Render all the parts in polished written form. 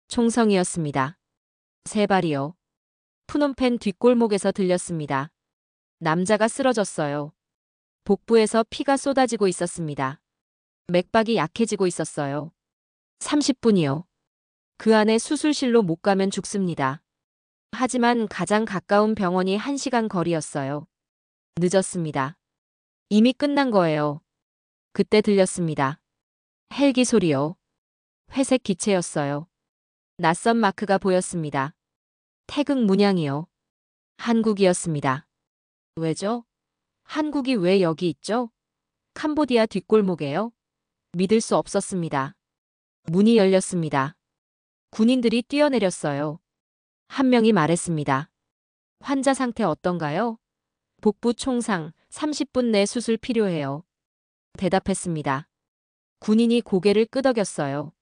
총성이었습니다. 세 발이요. 푸놈펜 뒷골목에서 들렸습니다. 남자가 쓰러졌어요. 복부에서 피가 쏟아지고 있었습니다. 맥박이 약해지고 있었어요. 30분이요. 그 안에 수술실로 못 가면 죽습니다. 하지만 가장 가까운 병원이 1시간 거리였어요. 늦었습니다. 이미 끝난 거예요. 그때 들렸습니다. 헬기 소리요. 회색 기체였어요. 낯선 마크가 보였습니다. 태극 문양이요. 한국이었습니다. 왜죠? 한국이 왜 여기 있죠? 캄보디아 뒷골목에요? 믿을 수 없었습니다. 문이 열렸습니다. 군인들이 뛰어내렸어요. 한 명이 말했습니다. 환자 상태 어떤가요? 복부 총상, 30분 내 수술 필요해요. 대답했습니다. 군인이 고개를 끄덕였어요.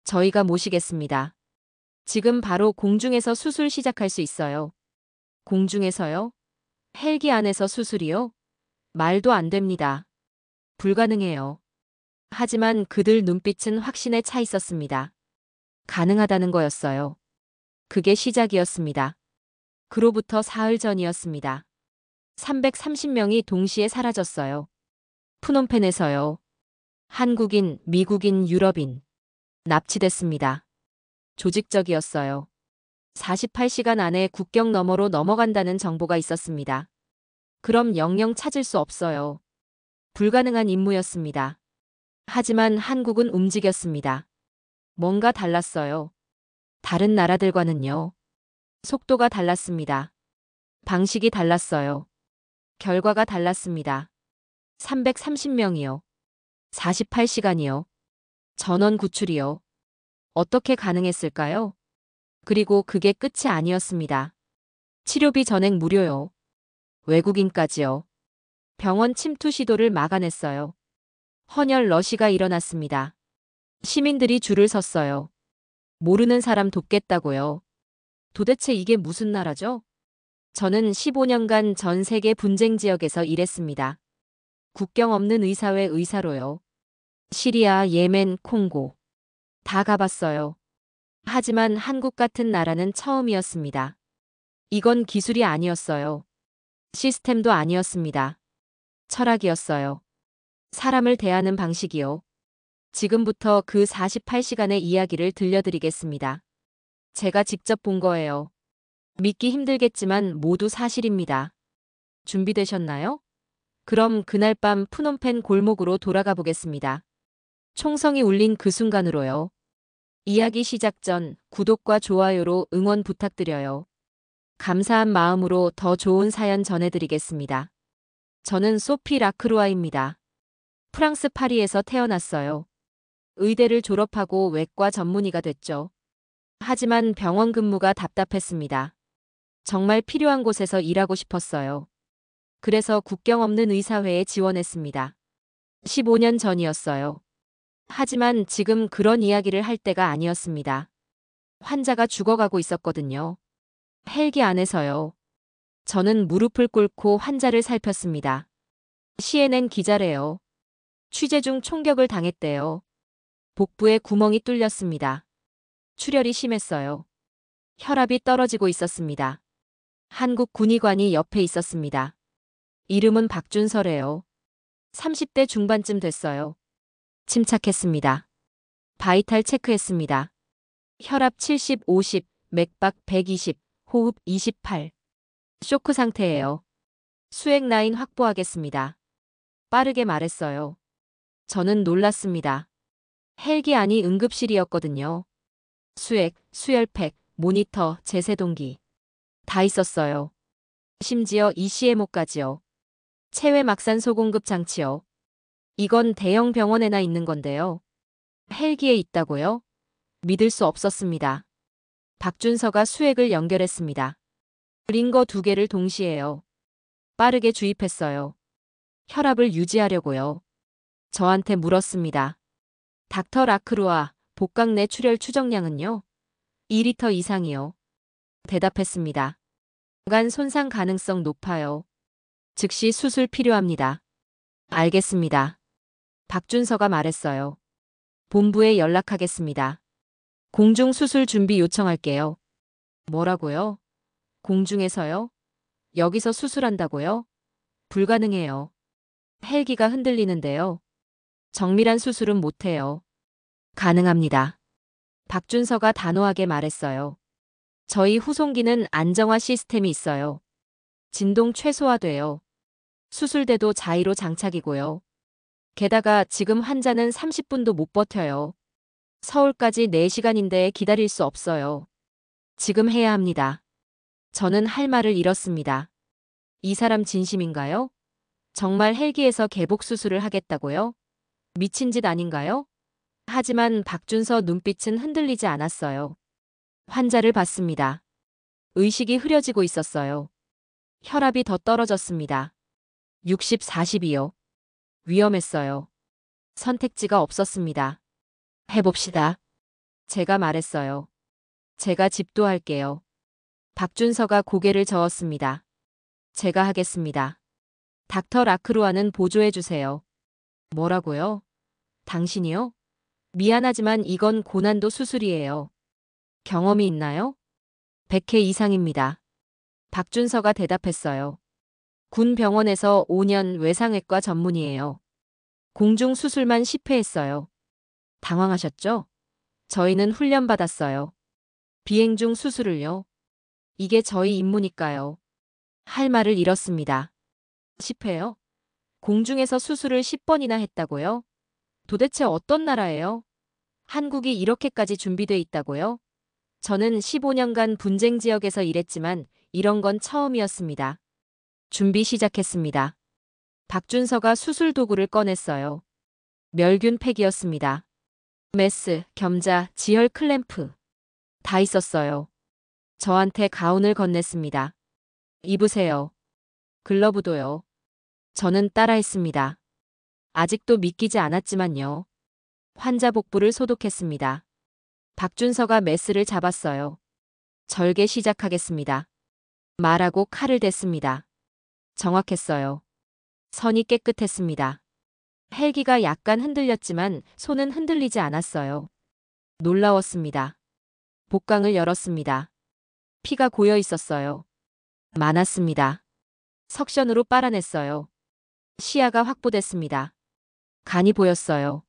저희가 모시겠습니다. 지금 바로 공중에서 수술 시작할 수 있어요. 공중에서요? 헬기 안에서 수술이요? 말도 안 됩니다. 불가능해요. 하지만 그들 눈빛은 확신에 차 있었습니다. 가능하다는 거였어요. 그게 시작이었습니다. 그로부터 사흘 전이었습니다. 330명이 동시에 사라졌어요. 푸놈펜에서요. 한국인, 미국인, 유럽인. 납치됐습니다. 조직적이었어요. 48시간 안에 국경 너머로 넘어간다는 정보가 있었습니다. 그럼 영영 찾을 수 없어요. 불가능한 임무였습니다. 하지만 한국은 움직였습니다. 뭔가 달랐어요. 다른 나라들과는요. 속도가 달랐습니다. 방식이 달랐어요. 결과가 달랐습니다. 330명이요. 48시간이요. 전원 구출이요. 어떻게 가능했을까요? 그리고 그게 끝이 아니었습니다. 치료비 전액 무료요. 외국인까지요. 병원 침투 시도를 막아냈어요. 헌혈 러시가 일어났습니다. 시민들이 줄을 섰어요. 모르는 사람 돕겠다고요. 도대체 이게 무슨 나라죠? 저는 15년간 전 세계 분쟁 지역에서 일했습니다. 국경 없는 의사회 의사로요. 시리아, 예멘, 콩고. 다 가봤어요. 하지만 한국 같은 나라는 처음이었습니다. 이건 기술이 아니었어요. 시스템도 아니었습니다. 철학이었어요. 사람을 대하는 방식이요. 지금부터 그 48시간의 이야기를 들려드리겠습니다. 제가 직접 본 거예요. 믿기 힘들겠지만 모두 사실입니다. 준비되셨나요? 그럼 그날 밤 푸놈펜 골목으로 돌아가 보겠습니다. 총성이 울린 그 순간으로요. 이야기 시작 전 구독과 좋아요로 응원 부탁드려요. 감사한 마음으로 더 좋은 사연 전해드리겠습니다. 저는 소피 라크루아입니다. 프랑스 파리에서 태어났어요. 의대를 졸업하고 외과 전문의가 됐죠. 하지만 병원 근무가 답답했습니다. 정말 필요한 곳에서 일하고 싶었어요. 그래서 국경 없는 의사회에 지원했습니다. 15년 전이었어요. 하지만 지금 그런 이야기를 할 때가 아니었습니다. 환자가 죽어가고 있었거든요. 헬기 안에서요. 저는 무릎을 꿇고 환자를 살폈습니다. CNN 기자래요. 취재 중 총격을 당했대요. 복부에 구멍이 뚫렸습니다. 출혈이 심했어요. 혈압이 떨어지고 있었습니다. 한국 군의관이 옆에 있었습니다. 이름은 박준서래요. 30대 중반쯤 됐어요. 침착했습니다. 바이탈 체크했습니다. 혈압 70, 50, 맥박 120, 호흡 28. 쇼크 상태예요. 수액 라인 확보하겠습니다. 빠르게 말했어요. 저는 놀랐습니다. 헬기 안이 응급실이었거든요. 수액, 수혈팩, 모니터, 제세동기. 다 있었어요. 심지어 ECMO까지요. 체외 막산소 공급 장치요. 이건 대형 병원에나 있는 건데요. 헬기에 있다고요? 믿을 수 없었습니다. 박준서가 수액을 연결했습니다. 링거 2개를 동시에요. 빠르게 주입했어요. 혈압을 유지하려고요. 저한테 물었습니다. 닥터 라크루아, 복강 내 출혈 추정량은요? 2리터 이상이요. 대답했습니다. 간 손상 가능성 높아요. 즉시 수술 필요합니다. 알겠습니다. 박준서가 말했어요. 본부에 연락하겠습니다. 공중 수술 준비 요청할게요. 뭐라고요? 공중에서요? 여기서 수술한다고요? 불가능해요. 헬기가 흔들리는데요. 정밀한 수술은 못해요. 가능합니다. 박준서가 단호하게 말했어요. 저희 후송기는 안정화 시스템이 있어요. 진동 최소화돼요. 수술대도 자이로 장착이고요. 게다가 지금 환자는 30분도 못 버텨요. 서울까지 4시간인데 기다릴 수 없어요. 지금 해야 합니다. 저는 할 말을 잃었습니다. 이 사람 진심인가요? 정말 헬기에서 개복 수술을 하겠다고요? 미친 짓 아닌가요? 하지만 박준서 눈빛은 흔들리지 않았어요. 환자를 봤습니다. 의식이 흐려지고 있었어요. 혈압이 더 떨어졌습니다. 60, 40이요. 위험했어요. 선택지가 없었습니다. 해봅시다. 제가 말했어요. 제가 집도할게요. 박준서가 고개를 저었습니다. 제가 하겠습니다. 닥터 라크루아는 보조해주세요. 뭐라고요? 당신이요? 미안하지만 이건 고난도 수술이에요. 경험이 있나요? 100회 이상입니다. 박준서가 대답했어요. 군 병원에서 5년 외상외과 전문이에요. 공중 수술만 10회 했어요. 당황하셨죠? 저희는 훈련받았어요. 비행 중 수술을요? 이게 저희 임무니까요. 할 말을 잃었습니다. 10회요? 공중에서 수술을 10번이나 했다고요? 도대체 어떤 나라예요? 한국이 이렇게까지 준비돼 있다고요? 저는 15년간 분쟁 지역에서 일했지만 이런 건 처음이었습니다. 준비 시작했습니다. 박준서가 수술 도구를 꺼냈어요. 멸균 팩이었습니다. 메스, 겸자, 지혈 클램프. 다 있었어요. 저한테 가운을 건넸습니다. 입으세요. 글러브도요. 저는 따라했습니다. 아직도 믿기지 않았지만요. 환자 복부를 소독했습니다. 박준서가 메스를 잡았어요. 절개 시작하겠습니다. 말하고 칼을 댔습니다. 정확했어요. 선이 깨끗했습니다. 헬기가 약간 흔들렸지만 손은 흔들리지 않았어요. 놀라웠습니다. 복강을 열었습니다. 피가 고여 있었어요. 많았습니다. 석션으로 빨아냈어요. 시야가 확보됐습니다. 간이 보였어요.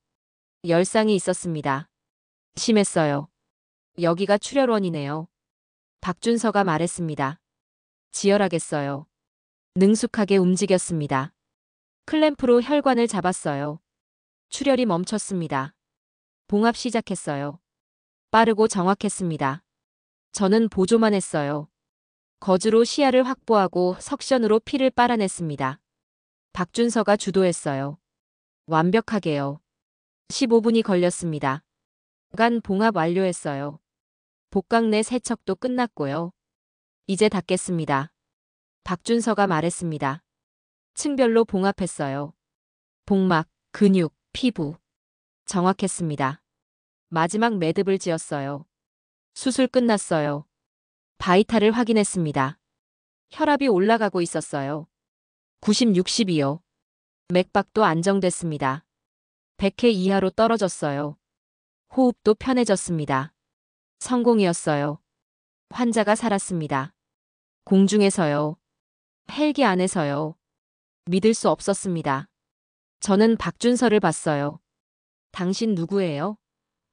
열상이 있었습니다. 심했어요. 여기가 출혈원이네요. 박준서가 말했습니다. 지혈하겠어요. 능숙하게 움직였습니다. 클램프로 혈관을 잡았어요. 출혈이 멈췄습니다. 봉합 시작했어요. 빠르고 정확했습니다. 저는 보조만 했어요. 거즈로 시야를 확보하고 석션으로 피를 빨아냈습니다. 박준서가 주도했어요. 완벽하게요. 15분이 걸렸습니다. 간 봉합 완료했어요. 복강 내 세척도 끝났고요. 이제 닫겠습니다. 박준서가 말했습니다. 층별로 봉합했어요. 복막, 근육, 피부. 정확했습니다. 마지막 매듭을 지었어요. 수술 끝났어요. 바이탈을 확인했습니다. 혈압이 올라가고 있었어요. 90, 60이요. 맥박도 안정됐습니다. 100회 이하로 떨어졌어요. 호흡도 편해졌습니다. 성공이었어요. 환자가 살았습니다. 공중에서요. 헬기 안에서요. 믿을 수 없었습니다. 저는 박준서를 봤어요. 당신 누구예요?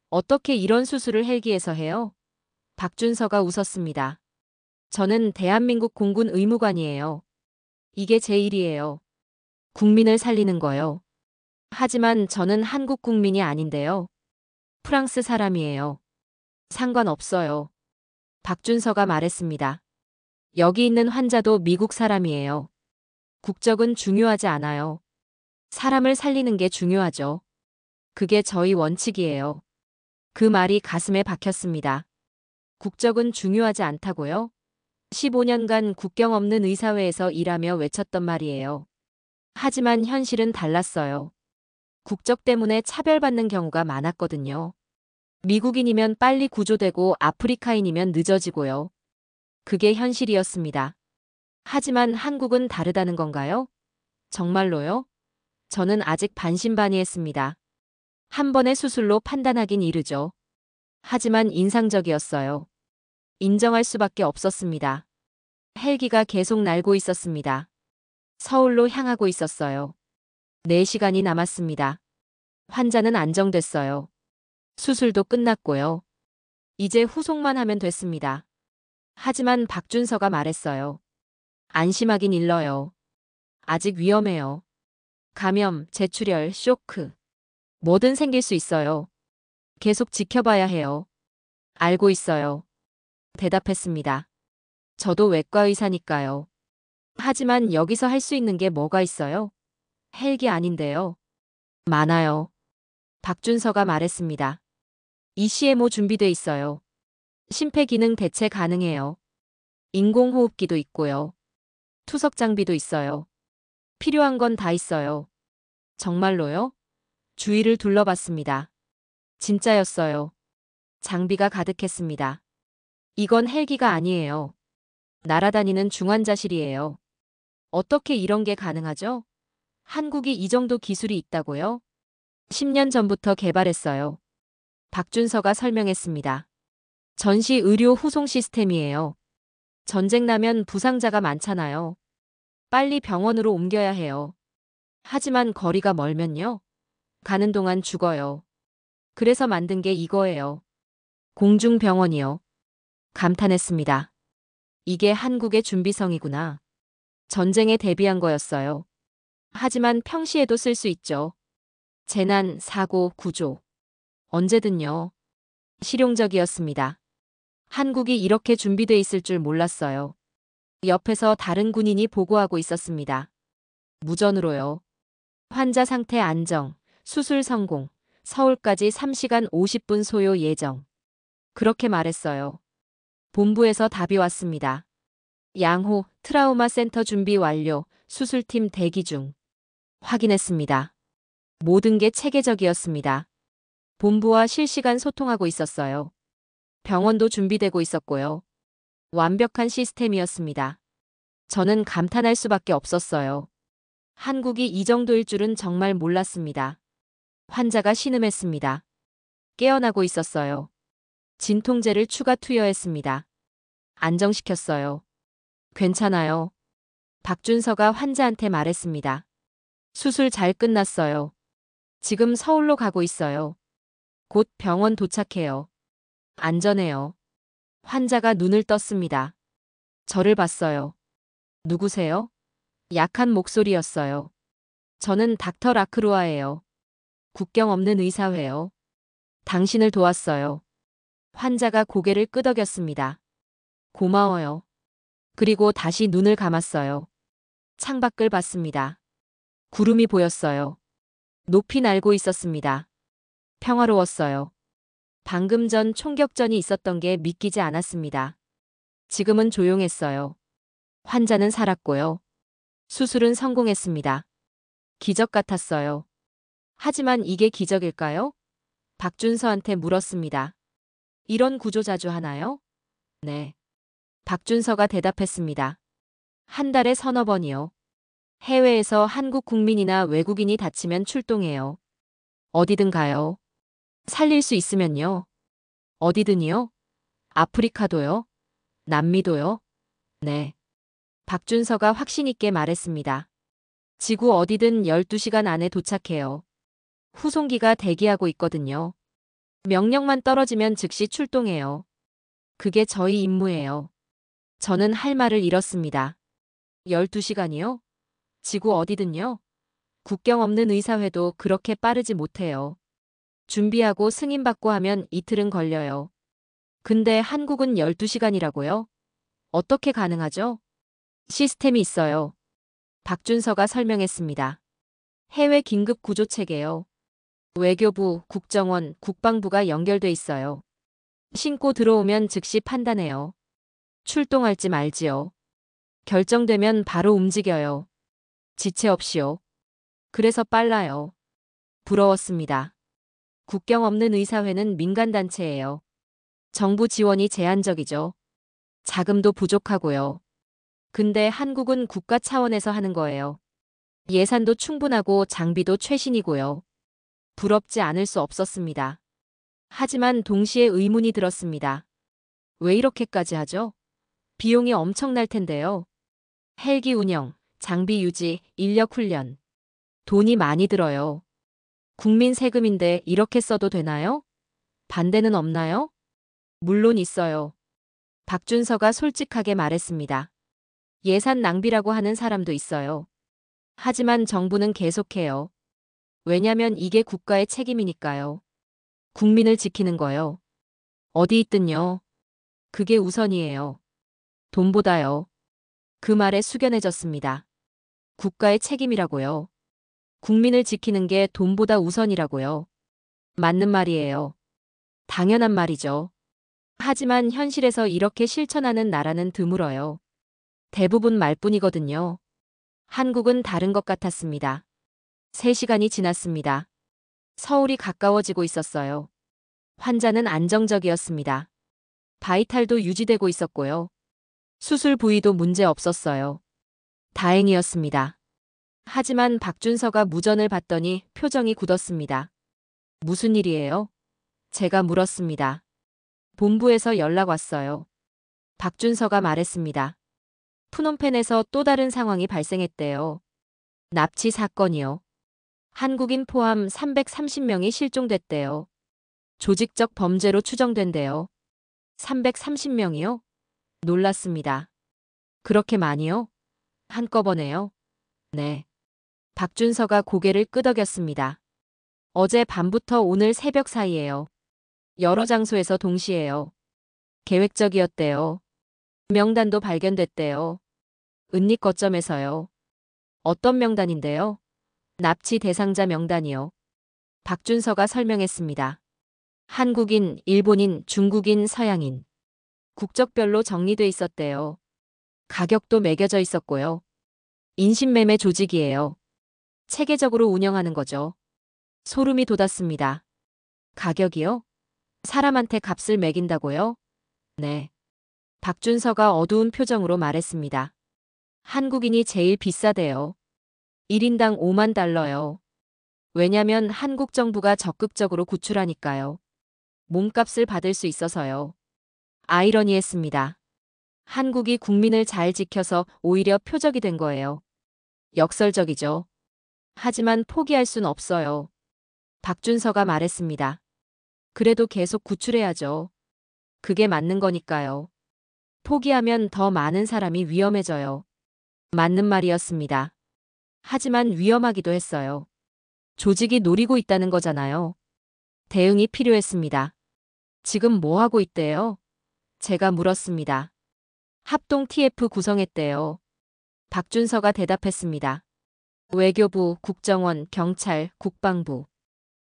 어떻게 이런 수술을 헬기에서 해요? 박준서가 웃었습니다. 저는 대한민국 공군 의무관이에요. 이게 제 일이에요. 국민을 살리는 거요. 하지만 저는 한국 국민이 아닌데요. 프랑스 사람이에요. 상관없어요. 박준서가 말했습니다. 여기 있는 환자도 미국 사람이에요. 국적은 중요하지 않아요. 사람을 살리는 게 중요하죠. 그게 저희 원칙이에요. 그 말이 가슴에 박혔습니다. 국적은 중요하지 않다고요? 15년간 국경 없는 의사회에서 일하며 외쳤던 말이에요. 하지만 현실은 달랐어요. 국적 때문에 차별받는 경우가 많았거든요. 미국인이면 빨리 구조되고 아프리카인이면 늦어지고요. 그게 현실이었습니다. 하지만 한국은 다르다는 건가요? 정말로요? 저는 아직 반신반의했습니다. 한 번의 수술로 판단하긴 이르죠. 하지만 인상적이었어요. 인정할 수밖에 없었습니다. 헬기가 계속 날고 있었습니다. 서울로 향하고 있었어요. 4시간이 남았습니다. 환자는 안정됐어요. 수술도 끝났고요. 이제 후속만 하면 됐습니다. 하지만 박준서가 말했어요. 안심하긴 일러요. 아직 위험해요. 감염, 재출혈, 쇼크. 뭐든 생길 수 있어요. 계속 지켜봐야 해요. 알고 있어요. 대답했습니다. 저도 외과 의사니까요. 하지만 여기서 할 수 있는 게 뭐가 있어요? 헬기 아닌데요. 많아요. 박준서가 말했습니다. ECMO 준비돼 있어요. 심폐기능 대체 가능해요. 인공호흡기도 있고요. 투석 장비도 있어요. 필요한 건 다 있어요. 정말로요? 주위를 둘러봤습니다. 진짜였어요. 장비가 가득했습니다. 이건 헬기가 아니에요. 날아다니는 중환자실이에요. 어떻게 이런 게 가능하죠? 한국이 이 정도 기술이 있다고요? 10년 전부터 개발했어요. 박준서가 설명했습니다. 전시 의료 후송 시스템이에요. 전쟁 나면 부상자가 많잖아요. 빨리 병원으로 옮겨야 해요. 하지만 거리가 멀면요. 가는 동안 죽어요. 그래서 만든 게 이거예요. 공중병원이요. 감탄했습니다. 이게 한국의 준비성이구나. 전쟁에 대비한 거였어요. 하지만 평시에도 쓸 수 있죠. 재난, 사고, 구조. 언제든요. 실용적이었습니다. 한국이 이렇게 준비돼 있을 줄 몰랐어요. 옆에서 다른 군인이 보고하고 있었습니다. 무전으로요. 환자 상태 안정, 수술 성공, 서울까지 3시간 50분 소요 예정. 그렇게 말했어요. 본부에서 답이 왔습니다. 양호, 트라우마 센터 준비 완료, 수술팀 대기 중. 확인했습니다. 모든 게 체계적이었습니다. 본부와 실시간 소통하고 있었어요. 병원도 준비되고 있었고요. 완벽한 시스템이었습니다. 저는 감탄할 수밖에 없었어요. 한국이 이 정도일 줄은 정말 몰랐습니다. 환자가 신음했습니다. 깨어나고 있었어요. 진통제를 추가 투여했습니다. 안정시켰어요. 괜찮아요. 박준서가 환자한테 말했습니다. 수술 잘 끝났어요. 지금 서울로 가고 있어요. 곧 병원 도착해요. 안전해요. 환자가 눈을 떴습니다. 저를 봤어요. 누구세요? 약한 목소리였어요. 저는 닥터 라크루아예요. 국경 없는 의사회요. 당신을 도왔어요. 환자가 고개를 끄덕였습니다. 고마워요. 그리고 다시 눈을 감았어요. 창밖을 봤습니다. 구름이 보였어요. 높이 날고 있었습니다. 평화로웠어요. 방금 전 총격전이 있었던 게 믿기지 않았습니다. 지금은 조용했어요. 환자는 살았고요. 수술은 성공했습니다. 기적 같았어요. 하지만 이게 기적일까요? 박준서한테 물었습니다. 이런 구조 자주 하나요? 네. 박준서가 대답했습니다. 한 달에 서너 번이요. 해외에서 한국 국민이나 외국인이 다치면 출동해요. 어디든 가요. 살릴 수 있으면요. 어디든요? 아프리카도요? 남미도요? 네. 박준서가 확신 있게 말했습니다. 지구 어디든 12시간 안에 도착해요. 후송기가 대기하고 있거든요. 명령만 떨어지면 즉시 출동해요. 그게 저희 임무예요. 저는 할 말을 잃었습니다. 12시간이요? 지구 어디든요? 국경 없는 의사회도 그렇게 빠르지 못해요. 준비하고 승인받고 하면 이틀은 걸려요. 근데 한국은 12시간이라고요? 어떻게 가능하죠? 시스템이 있어요. 박준서가 설명했습니다. 해외 긴급 구조 체계요. 외교부, 국정원, 국방부가 연결돼 있어요. 신고 들어오면 즉시 판단해요. 출동할지 말지요. 결정되면 바로 움직여요. 지체 없이요. 그래서 빨라요. 부러웠습니다. 국경 없는 의사회는 민간단체예요. 정부 지원이 제한적이죠. 자금도 부족하고요. 근데 한국은 국가 차원에서 하는 거예요. 예산도 충분하고 장비도 최신이고요. 부럽지 않을 수 없었습니다. 하지만 동시에 의문이 들었습니다. 왜 이렇게까지 하죠? 비용이 엄청날 텐데요. 헬기 운영, 장비 유지, 인력 훈련. 돈이 많이 들어요. 국민 세금인데 이렇게 써도 되나요? 반대는 없나요? 물론 있어요. 박준서가 솔직하게 말했습니다. 예산 낭비라고 하는 사람도 있어요. 하지만 정부는 계속해요. 왜냐면 이게 국가의 책임이니까요. 국민을 지키는 거요. 어디 있든요. 그게 우선이에요. 돈보다요. 그 말에 숙연해졌습니다. 국가의 책임이라고요. 국민을 지키는 게 돈보다 우선이라고요. 맞는 말이에요. 당연한 말이죠. 하지만 현실에서 이렇게 실천하는 나라는 드물어요. 대부분 말뿐이거든요. 한국은 다른 것 같았습니다. 3시간이 지났습니다. 서울이 가까워지고 있었어요. 환자는 안정적이었습니다. 바이탈도 유지되고 있었고요. 수술 부위도 문제 없었어요. 다행이었습니다. 하지만 박준서가 무전을 받더니 표정이 굳었습니다. 무슨 일이에요? 제가 물었습니다. 본부에서 연락 왔어요. 박준서가 말했습니다. 푸놈펜에서 또 다른 상황이 발생했대요. 납치 사건이요. 한국인 포함 330명이 실종됐대요. 조직적 범죄로 추정된대요. 330명이요? 놀랐습니다. 그렇게 많이요? 한꺼번에요? 네. 박준서가 고개를 끄덕였습니다. 어제 밤부터 오늘 새벽 사이에요. 여러 장소에서 동시에요. 계획적이었대요. 명단도 발견됐대요. 은닉 거점에서요. 어떤 명단인데요? 납치 대상자 명단이요. 박준서가 설명했습니다. 한국인, 일본인, 중국인, 서양인. 국적별로 정리돼 있었대요. 가격도 매겨져 있었고요. 인신매매 조직이에요. 체계적으로 운영하는 거죠. 소름이 돋았습니다. 가격이요? 사람한테 값을 매긴다고요? 네. 박준서가 어두운 표정으로 말했습니다. 한국인이 제일 비싸대요. 1인당 5만 달러요. 왜냐면 한국 정부가 적극적으로 구출하니까요. 몸값을 받을 수 있어서요. 아이러니했습니다. 한국이 국민을 잘 지켜서 오히려 표적이 된 거예요. 역설적이죠. 하지만 포기할 순 없어요. 박준서가 말했습니다. 그래도 계속 구출해야죠. 그게 맞는 거니까요. 포기하면 더 많은 사람이 위험해져요. 맞는 말이었습니다. 하지만 위험하기도 했어요. 조직이 노리고 있다는 거잖아요. 대응이 필요했습니다. 지금 뭐 하고 있대요? 제가 물었습니다. 합동 TF 구성했대요. 박준서가 대답했습니다. 외교부, 국정원, 경찰, 국방부.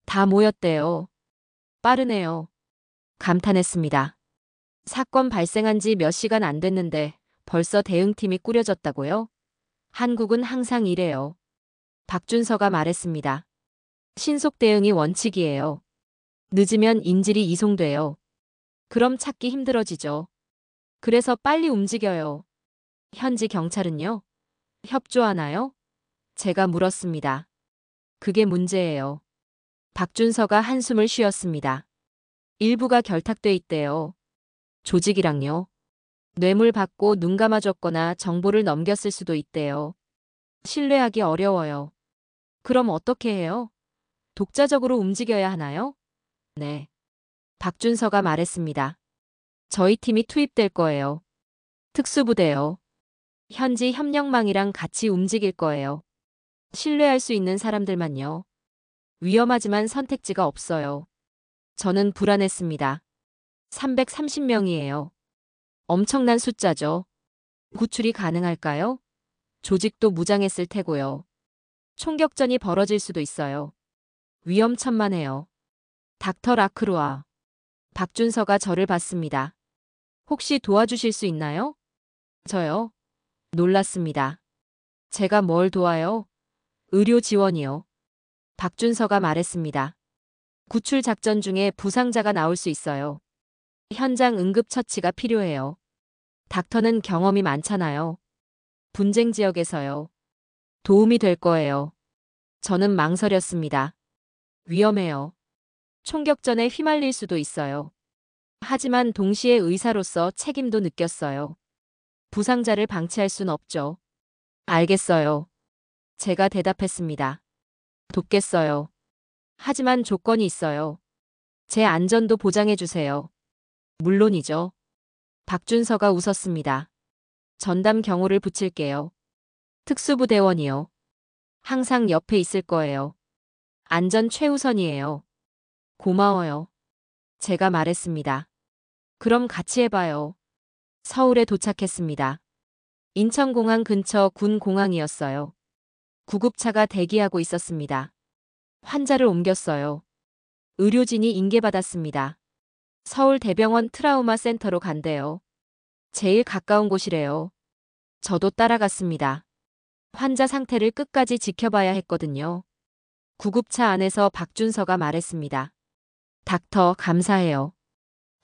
다 모였대요. 빠르네요. 감탄했습니다. 사건 발생한 지 몇 시간 안 됐는데 벌써 대응팀이 꾸려졌다고요? 한국은 항상 이래요. 박준서가 말했습니다. 신속 대응이 원칙이에요. 늦으면 인질이 이송돼요. 그럼 찾기 힘들어지죠. 그래서 빨리 움직여요. 현지 경찰은요? 협조하나요? 제가 물었습니다. 그게 문제예요. 박준서가 한숨을 쉬었습니다. 일부가 결탁돼 있대요. 조직이랑요. 뇌물 받고 눈 감아줬거나 정보를 넘겼을 수도 있대요. 신뢰하기 어려워요. 그럼 어떻게 해요? 독자적으로 움직여야 하나요? 네. 박준서가 말했습니다. 저희 팀이 투입될 거예요. 특수부대요. 현지 협력망이랑 같이 움직일 거예요. 신뢰할 수 있는 사람들만요. 위험하지만 선택지가 없어요. 저는 불안했습니다. 330명이에요. 엄청난 숫자죠. 구출이 가능할까요? 조직도 무장했을 테고요. 총격전이 벌어질 수도 있어요. 위험천만해요. 닥터 라크루아. 박준서가 저를 봤습니다. 혹시 도와주실 수 있나요? 저요? 놀랐습니다. 제가 뭘 도와요? 의료 지원이요. 박준서가 말했습니다. 구출 작전 중에 부상자가 나올 수 있어요. 현장 응급처치가 필요해요. 닥터는 경험이 많잖아요. 분쟁 지역에서요. 도움이 될 거예요. 저는 망설였습니다. 위험해요. 총격전에 휘말릴 수도 있어요. 하지만 동시에 의사로서 책임도 느꼈어요. 부상자를 방치할 순 없죠. 알겠어요. 제가 대답했습니다. 돕겠어요. 하지만 조건이 있어요. 제 안전도 보장해 주세요. 물론이죠. 박준서가 웃었습니다. 전담 경호를 붙일게요. 특수부대원이요. 항상 옆에 있을 거예요. 안전 최우선이에요. 고마워요. 제가 말했습니다. 그럼 같이 해봐요. 서울에 도착했습니다. 인천공항 근처 군공항이었어요. 구급차가 대기하고 있었습니다. 환자를 옮겼어요. 의료진이 인계받았습니다. 서울대병원 트라우마 센터로 간대요. 제일 가까운 곳이래요. 저도 따라갔습니다. 환자 상태를 끝까지 지켜봐야 했거든요. 구급차 안에서 박준서가 말했습니다. 닥터, 감사해요.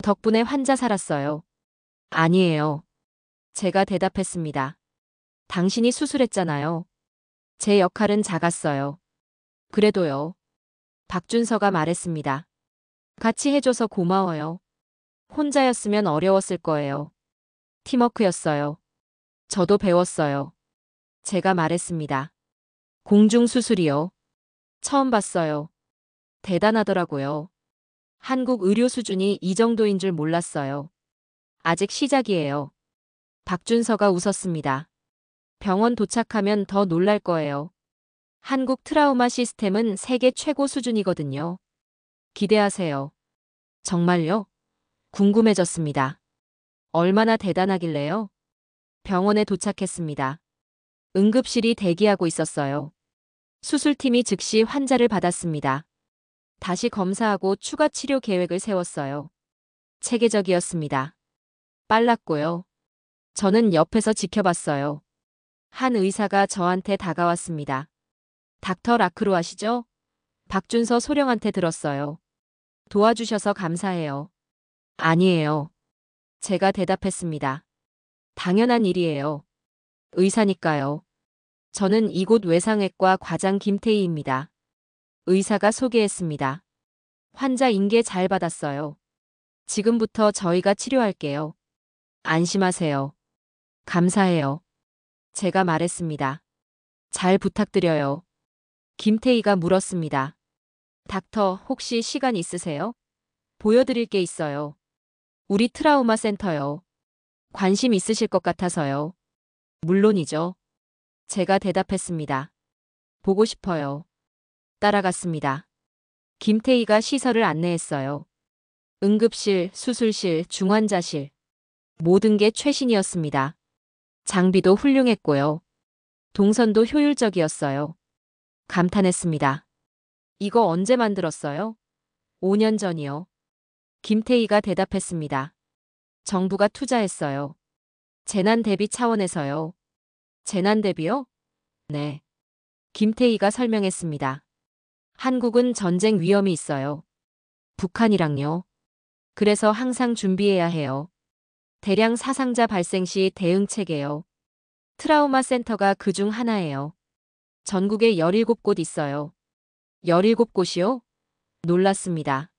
덕분에 환자 살았어요. 아니에요. 제가 대답했습니다. 당신이 수술했잖아요. 제 역할은 작았어요. 그래도요. 박준서가 말했습니다. 같이 해줘서 고마워요. 혼자였으면 어려웠을 거예요. 팀워크였어요. 저도 배웠어요. 제가 말했습니다. 공중수술이요. 처음 봤어요. 대단하더라고요. 한국 의료 수준이 이 정도인 줄 몰랐어요. 아직 시작이에요. 박준서가 웃었습니다. 병원 도착하면 더 놀랄 거예요. 한국 트라우마 시스템은 세계 최고 수준이거든요. 기대하세요. 정말요? 궁금해졌습니다. 얼마나 대단하길래요? 병원에 도착했습니다. 응급실이 대기하고 있었어요. 수술팀이 즉시 환자를 받았습니다. 다시 검사하고 추가 치료 계획을 세웠어요. 체계적이었습니다. 빨랐고요. 저는 옆에서 지켜봤어요. 한 의사가 저한테 다가왔습니다. 닥터 라크로 아시죠? 박준서 소령한테 들었어요. 도와주셔서 감사해요. 아니에요. 제가 대답했습니다. 당연한 일이에요. 의사니까요. 저는 이곳 외상외과 과장 김태희입니다. 의사가 소개했습니다. 환자 인계 잘 받았어요. 지금부터 저희가 치료할게요. 안심하세요. 감사해요. 제가 말했습니다. 잘 부탁드려요. 김태희가 물었습니다. 닥터, 혹시 시간 있으세요? 보여드릴 게 있어요. 우리 트라우마 센터요. 관심 있으실 것 같아서요. 물론이죠. 제가 대답했습니다. 보고 싶어요. 따라갔습니다. 김태희가 시설을 안내했어요. 응급실, 수술실, 중환자실. 모든 게 최신이었습니다. 장비도 훌륭했고요. 동선도 효율적이었어요. 감탄했습니다. 이거 언제 만들었어요? 5년 전이요. 김태희가 대답했습니다. 정부가 투자했어요. 재난 대비 차원에서요. 재난 대비요? 네. 김태희가 설명했습니다. 한국은 전쟁 위험이 있어요. 북한이랑요. 그래서 항상 준비해야 해요. 대량 사상자 발생 시 대응 체계요. 트라우마 센터가 그중 하나예요. 전국에 17곳 있어요. 17곳이요? 놀랐습니다.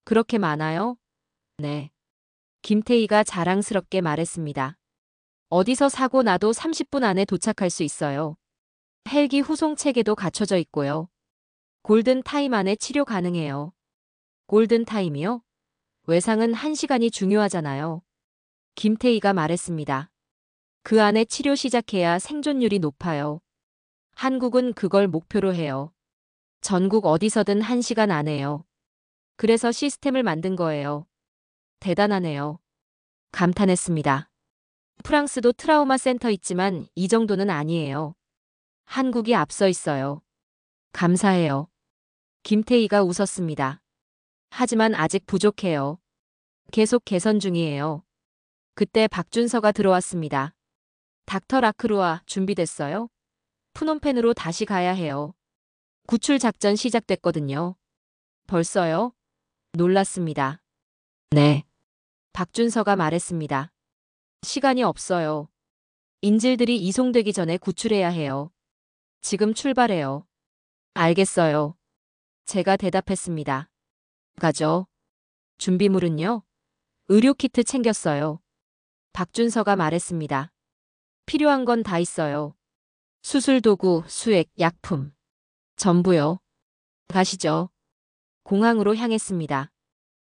그렇게 많아요? 네. 김태희가 자랑스럽게 말했습니다. 어디서 사고 나도 30분 안에 도착할 수 있어요. 헬기 후송 체계도 갖춰져 있고요. 골든 타임 안에 치료 가능해요. 골든 타임이요? 외상은 1시간이 중요하잖아요. 김태희가 말했습니다. 그 안에 치료 시작해야 생존율이 높아요. 한국은 그걸 목표로 해요. 전국 어디서든 1시간 안에요. 그래서 시스템을 만든 거예요. 대단하네요. 감탄했습니다. 프랑스도 트라우마 센터 있지만 이 정도는 아니에요. 한국이 앞서 있어요. 감사해요. 김태희가 웃었습니다. 하지만 아직 부족해요. 계속 개선 중이에요. 그때 박준서가 들어왔습니다. 닥터 라크루아 준비됐어요? 푸놈펜으로 다시 가야 해요. 구출 작전 시작됐거든요. 벌써요? 놀랐습니다. 네. 박준서가 말했습니다. 시간이 없어요. 인질들이 이송되기 전에 구출해야 해요. 지금 출발해요. 알겠어요. 제가 대답했습니다. 가죠. 준비물은요? 의료 키트 챙겼어요. 박준서가 말했습니다. 필요한 건 다 있어요. 수술 도구, 수액, 약품. 전부요. 가시죠. 공항으로 향했습니다.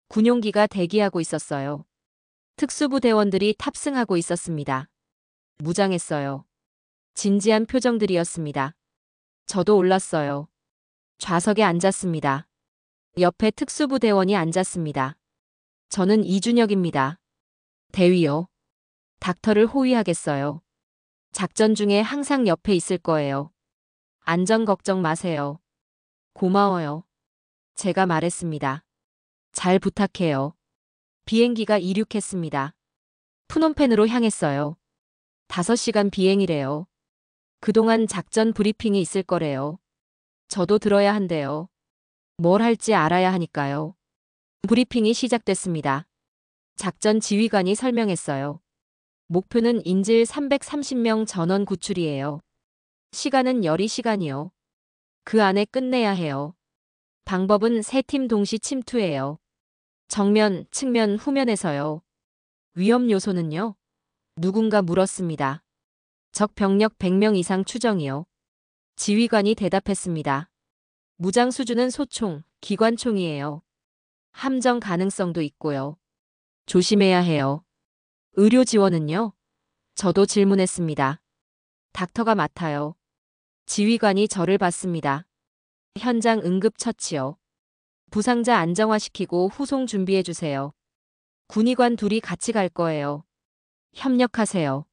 군용기가 대기하고 있었어요. 특수부대원들이 탑승하고 있었습니다. 무장했어요. 진지한 표정들이었습니다. 저도 올랐어요. 좌석에 앉았습니다. 옆에 특수부대원이 앉았습니다. 저는 이준혁입니다. 대위요. 닥터를 호위하겠어요. 작전 중에 항상 옆에 있을 거예요. 안전 걱정 마세요. 고마워요. 제가 말했습니다. 잘 부탁해요. 비행기가 이륙했습니다. 푸놈펜으로 향했어요. 5시간 비행이래요. 그동안 작전 브리핑이 있을 거래요. 저도 들어야 한대요. 뭘 할지 알아야 하니까요. 브리핑이 시작됐습니다. 작전 지휘관이 설명했어요. 목표는 인질 330명 전원 구출이에요. 시간은 열이 시간이요. 그 안에 끝내야 해요. 방법은 3팀 동시 침투예요. 정면, 측면, 후면에서요. 위험 요소는요? 누군가 물었습니다. 적 병력 100명 이상 추정이요. 지휘관이 대답했습니다. 무장 수준은 소총, 기관총이에요. 함정 가능성도 있고요. 조심해야 해요. 의료 지원은요? 저도 질문했습니다. 닥터가 맡아요. 지휘관이 저를 봤습니다. 현장 응급처치요. 부상자 안정화시키고 후송 준비해주세요. 군의관 둘이 같이 갈 거예요. 협력하세요.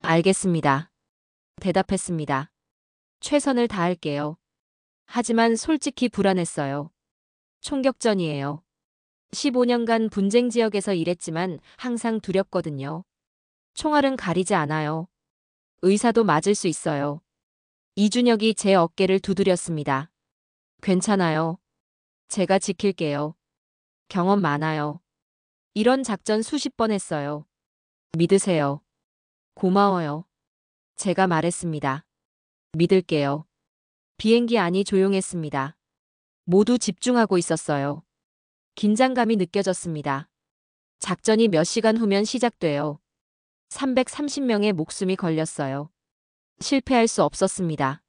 알겠습니다. 대답했습니다. 최선을 다할게요. 하지만 솔직히 불안했어요. 총격전이에요. 15년간 분쟁 지역에서 일했지만 항상 두렵거든요. 총알은 가리지 않아요. 의사도 맞을 수 있어요. 이준혁이 제 어깨를 두드렸습니다. 괜찮아요. 제가 지킬게요. 경험 많아요. 이런 작전 수십 번 했어요. 믿으세요. 고마워요. 제가 말했습니다. 믿을게요. 비행기 안이 조용했습니다. 모두 집중하고 있었어요. 긴장감이 느껴졌습니다. 작전이 몇 시간 후면 시작돼요. 330명의 목숨이 걸렸어요. 실패할 수 없었습니다.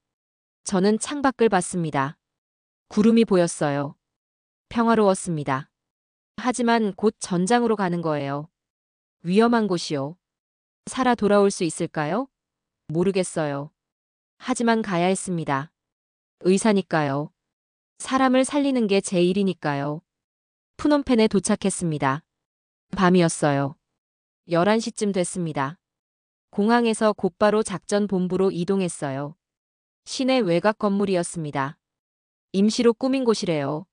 저는 창밖을 봤습니다. 구름이 보였어요. 평화로웠습니다. 하지만 곧 전장으로 가는 거예요. 위험한 곳이요. 살아 돌아올 수 있을까요? 모르겠어요. 하지만 가야 했습니다. 의사니까요. 사람을 살리는 게 제 일이니까요. 푸놈펜에 도착했습니다. 밤이었어요. 11시쯤 됐습니다. 공항에서 곧바로 작전 본부로 이동했어요. 시내 외곽 건물이었습니다. 임시로 꾸민 곳이래요.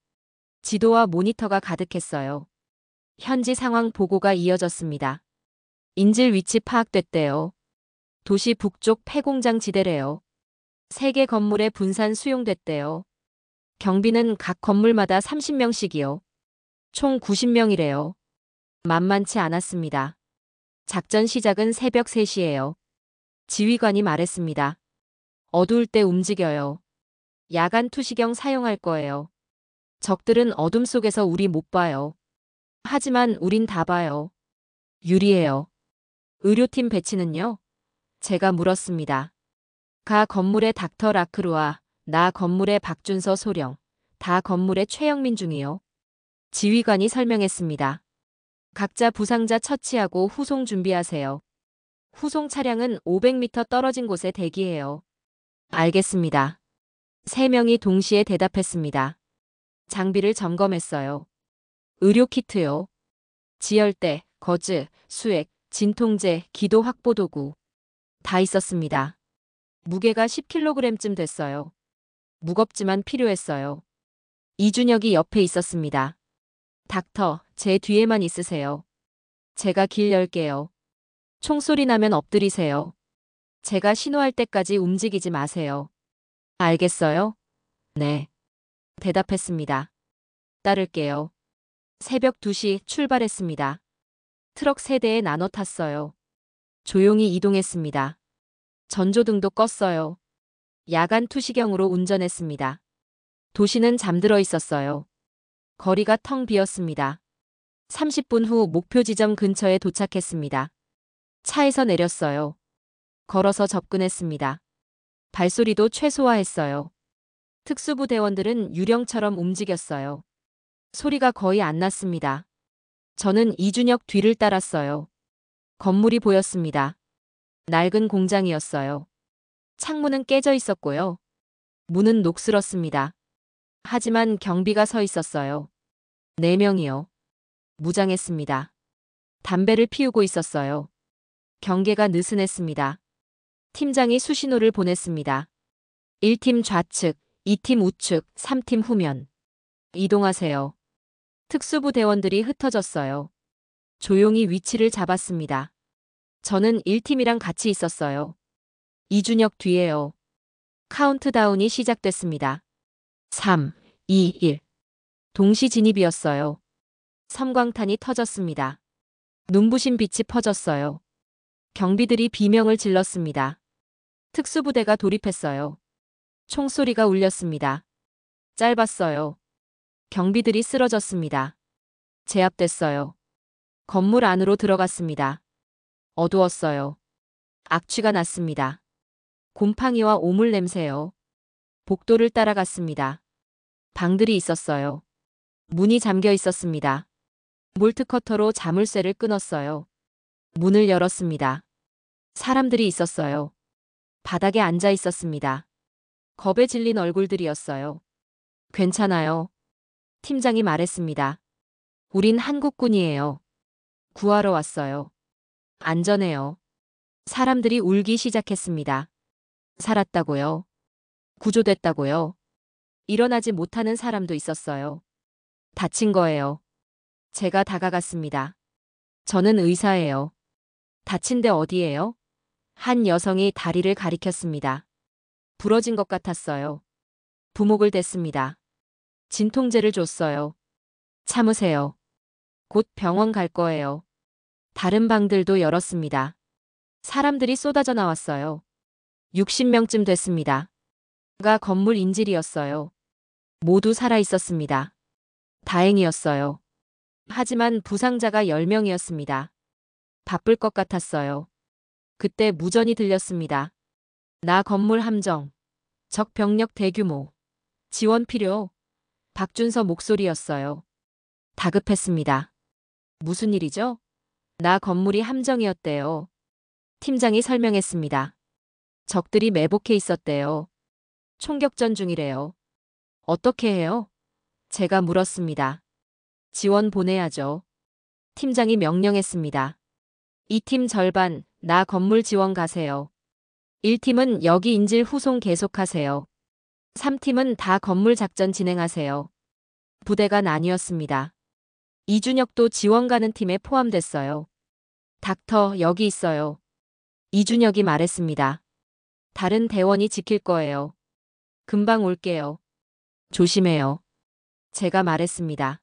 지도와 모니터가 가득했어요. 현지 상황 보고가 이어졌습니다. 인질 위치 파악됐대요. 도시 북쪽 폐공장 지대래요. 3개 건물에 분산 수용됐대요. 경비는 각 건물마다 30명씩이요. 총 90명이래요. 만만치 않았습니다. 작전 시작은 새벽 3시예요. 지휘관이 말했습니다. 어두울 때 움직여요. 야간 투시경 사용할 거예요. 적들은 어둠 속에서 우리 못 봐요. 하지만 우린 다 봐요. 유리해요. 의료팀 배치는요? 제가 물었습니다. 가 건물의 닥터 라크루아, 나 건물의 박준서 소령, 다 건물의 최영민 중이요. 지휘관이 설명했습니다. 각자 부상자 처치하고 후송 준비하세요. 후송 차량은 500m 떨어진 곳에 대기해요. 알겠습니다. 3명이 동시에 대답했습니다. 장비를 점검했어요. 의료 키트요. 지혈대, 거즈, 수액, 진통제, 기도 확보 도구. 다 있었습니다. 무게가 10kg쯤 됐어요. 무겁지만 필요했어요. 이준혁이 옆에 있었습니다. 닥터, 제 뒤에만 있으세요. 제가 길 열게요. 총소리 나면 엎드리세요. 제가 신호할 때까지 움직이지 마세요. 알겠어요? 네. 대답했습니다. 따를게요. 새벽 2시 출발했습니다. 트럭 3대에 나눠 탔어요. 조용히 이동했습니다. 전조등도 껐어요. 야간 투시경으로 운전했습니다. 도시는 잠들어 있었어요. 거리가 텅 비었습니다. 30분 후 목표 지점 근처에 도착했습니다. 차에서 내렸어요. 걸어서 접근했습니다. 발소리도 최소화했어요. 특수부 대원들은 유령처럼 움직였어요. 소리가 거의 안 났습니다. 저는 이준혁 뒤를 따랐어요. 건물이 보였습니다. 낡은 공장이었어요. 창문은 깨져 있었고요. 문은 녹슬었습니다. 하지만 경비가 서 있었어요. 4명이요. 무장했습니다. 담배를 피우고 있었어요. 경계가 느슨했습니다. 팀장이 수신호를 보냈습니다. 1팀 좌측, 2팀 우측, 3팀 후면. 이동하세요. 특수부 대원들이 흩어졌어요. 조용히 위치를 잡았습니다. 저는 1팀이랑 같이 있었어요. 이준혁 뒤에요. 카운트다운이 시작됐습니다. 3, 2, 1. 동시 진입이었어요. 섬광탄이 터졌습니다. 눈부신 빛이 퍼졌어요. 경비들이 비명을 질렀습니다. 특수부대가 돌입했어요. 총소리가 울렸습니다. 짧았어요. 경비들이 쓰러졌습니다. 제압됐어요. 건물 안으로 들어갔습니다. 어두웠어요. 악취가 났습니다. 곰팡이와 오물 냄새요. 복도를 따라갔습니다. 방들이 있었어요. 문이 잠겨 있었습니다. 몰트커터로 자물쇠를 끊었어요. 문을 열었습니다. 사람들이 있었어요. 바닥에 앉아 있었습니다. 겁에 질린 얼굴들이었어요. 괜찮아요. 팀장이 말했습니다. 우린 한국군이에요. 구하러 왔어요. 안전해요. 사람들이 울기 시작했습니다. 살았다고요? 구조됐다고요? 일어나지 못하는 사람도 있었어요. 다친 거예요. 제가 다가갔습니다. 저는 의사예요. 다친 데 어디예요? 한 여성이 다리를 가리켰습니다. 부러진 것 같았어요. 부목을 댔습니다. 진통제를 줬어요. 참으세요. 곧 병원 갈 거예요. 다른 방들도 열었습니다. 사람들이 쏟아져 나왔어요. 60명쯤 됐습니다. 가 건물 인질이었어요. 모두 살아 있었습니다. 다행이었어요. 하지만 부상자가 10명이었습니다. 바쁠 것 같았어요. 그때 무전이 들렸습니다. 나 건물 함정. 적 병력 대규모. 지원 필요. 박준서 목소리였어요. 다급했습니다. 무슨 일이죠? 나 건물이 함정이었대요. 팀장이 설명했습니다. 적들이 매복해 있었대요. 총격전 중이래요. 어떻게 해요? 제가 물었습니다. 지원 보내야죠. 팀장이 명령했습니다. 2팀 절반, 나 건물 지원 가세요. 1팀은 여기 인질 후송 계속하세요. 3팀은 다 건물 작전 진행하세요. 부대가 나뉘었습니다. 이준혁도 지원 가는 팀에 포함됐어요. 닥터, 여기 있어요. 이준혁이 말했습니다. 다른 대원이 지킬 거예요. 금방 올게요. 조심해요. 제가 말했습니다.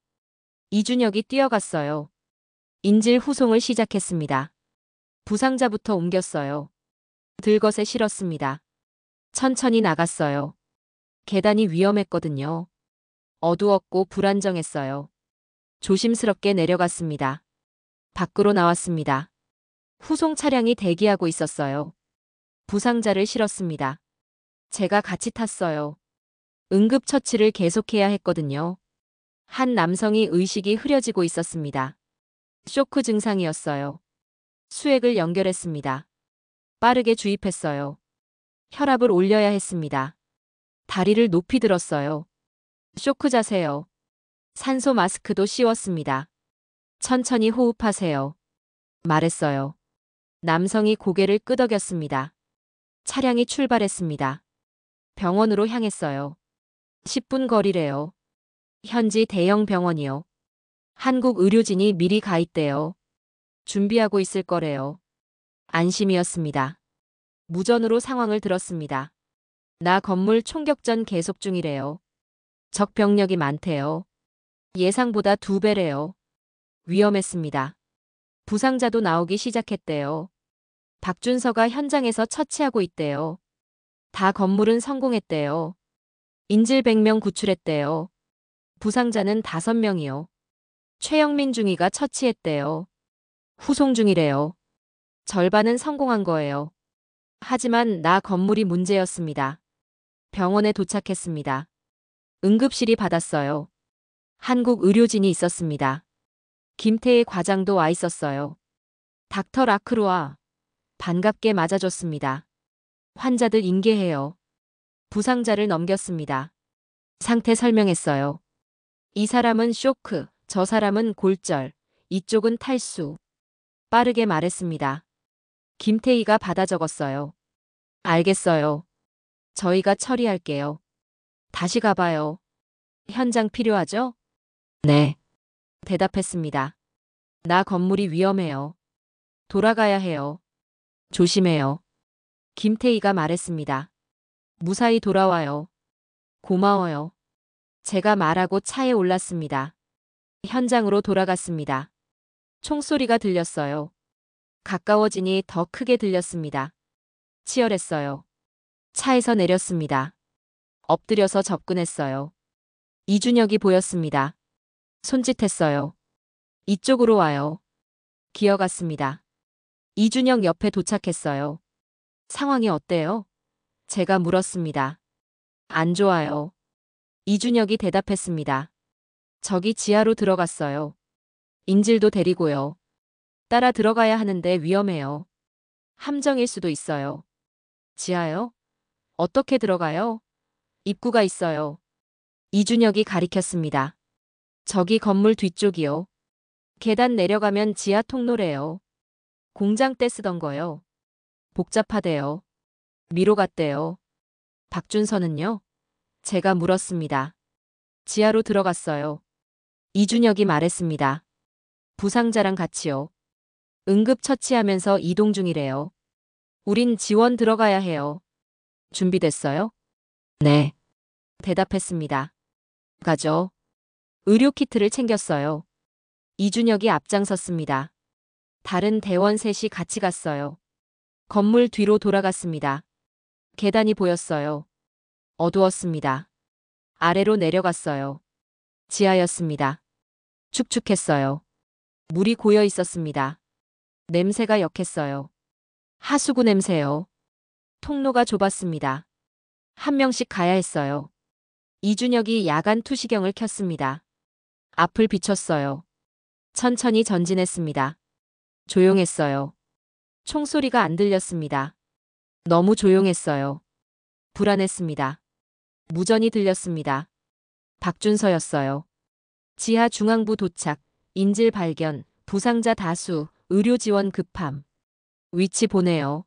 이준혁이 뛰어갔어요. 인질 후송을 시작했습니다. 부상자부터 옮겼어요. 들것에 실었습니다. 천천히 나갔어요. 계단이 위험했거든요. 어두웠고 불안정했어요. 조심스럽게 내려갔습니다. 밖으로 나왔습니다. 후송 차량이 대기하고 있었어요. 부상자를 실었습니다. 제가 같이 탔어요. 응급처치를 계속해야 했거든요. 한 남성이 의식이 흐려지고 있었습니다. 쇼크 증상이었어요. 수액을 연결했습니다. 빠르게 주입했어요. 혈압을 올려야 했습니다. 다리를 높이 들었어요. 쇼크 자세요. 산소 마스크도 씌웠습니다. 천천히 호흡하세요. 말했어요. 남성이 고개를 끄덕였습니다. 차량이 출발했습니다. 병원으로 향했어요. 10분 거리래요. 현지 대형 병원이요. 한국 의료진이 미리 가 있대요. 준비하고 있을 거래요. 안심이었습니다. 무전으로 상황을 들었습니다. 나 건물 총격전 계속 중이래요. 적 병력이 많대요. 예상보다 2배래요. 위험했습니다. 부상자도 나오기 시작했대요. 박준서가 현장에서 처치하고 있대요. 다 건물은 성공했대요. 인질 100명 구출했대요. 부상자는 5명이요. 최영민 중위가 처치했대요. 후송 중이래요. 절반은 성공한 거예요. 하지만 나 건물이 문제였습니다. 병원에 도착했습니다. 응급실이 받았어요. 한국 의료진이 있었습니다. 김태희 과장도 와 있었어요. 닥터 라크루아. 반갑게 맞아줬습니다. 환자들 인계해요. 부상자를 넘겼습니다. 상태 설명했어요. 이 사람은 쇼크, 저 사람은 골절, 이쪽은 탈수. 빠르게 말했습니다. 김태희가 받아 적었어요. 알겠어요. 저희가 처리할게요. 다시 가봐요. 현장 필요하죠? 네. 대답했습니다. 나 건물이 위험해요. 돌아가야 해요. 조심해요. 김태희가 말했습니다. 무사히 돌아와요. 고마워요. 제가 말하고 차에 올랐습니다. 현장으로 돌아갔습니다. 총소리가 들렸어요. 가까워지니 더 크게 들렸습니다. 치열했어요. 차에서 내렸습니다. 엎드려서 접근했어요. 이준혁이 보였습니다. 손짓했어요. 이쪽으로 와요. 기어갔습니다. 이준혁 옆에 도착했어요. 상황이 어때요? 제가 물었습니다. 안 좋아요. 이준혁이 대답했습니다. 저기 지하로 들어갔어요. 인질도 데리고요. 따라 들어가야 하는데 위험해요. 함정일 수도 있어요. 지하요? 어떻게 들어가요? 입구가 있어요. 이준혁이 가리켰습니다. 저기 건물 뒤쪽이요. 계단 내려가면 지하 통로래요. 공장 때 쓰던 거요. 복잡하대요. 미로 같대요. 박준서는요? 제가 물었습니다. 지하로 들어갔어요. 이준혁이 말했습니다. 부상자랑 같이요. 응급 처치하면서 이동 중이래요. 우린 지원 들어가야 해요. 준비됐어요? 네. 대답했습니다. 가죠. 의료 키트를 챙겼어요. 이준혁이 앞장섰습니다. 다른 대원 셋이 같이 갔어요. 건물 뒤로 돌아갔습니다. 계단이 보였어요. 어두웠습니다. 아래로 내려갔어요. 지하였습니다. 축축했어요. 물이 고여 있었습니다. 냄새가 역했어요. 하수구 냄새요. 통로가 좁았습니다. 한 명씩 가야 했어요. 이준혁이 야간 투시경을 켰습니다. 앞을 비췄어요. 천천히 전진했습니다. 조용했어요. 총소리가 안 들렸습니다. 너무 조용했어요. 불안했습니다. 무전이 들렸습니다. 박준서였어요. 지하 중앙부 도착, 인질 발견, 부상자 다수, 의료 지원 급함. 위치 보내요.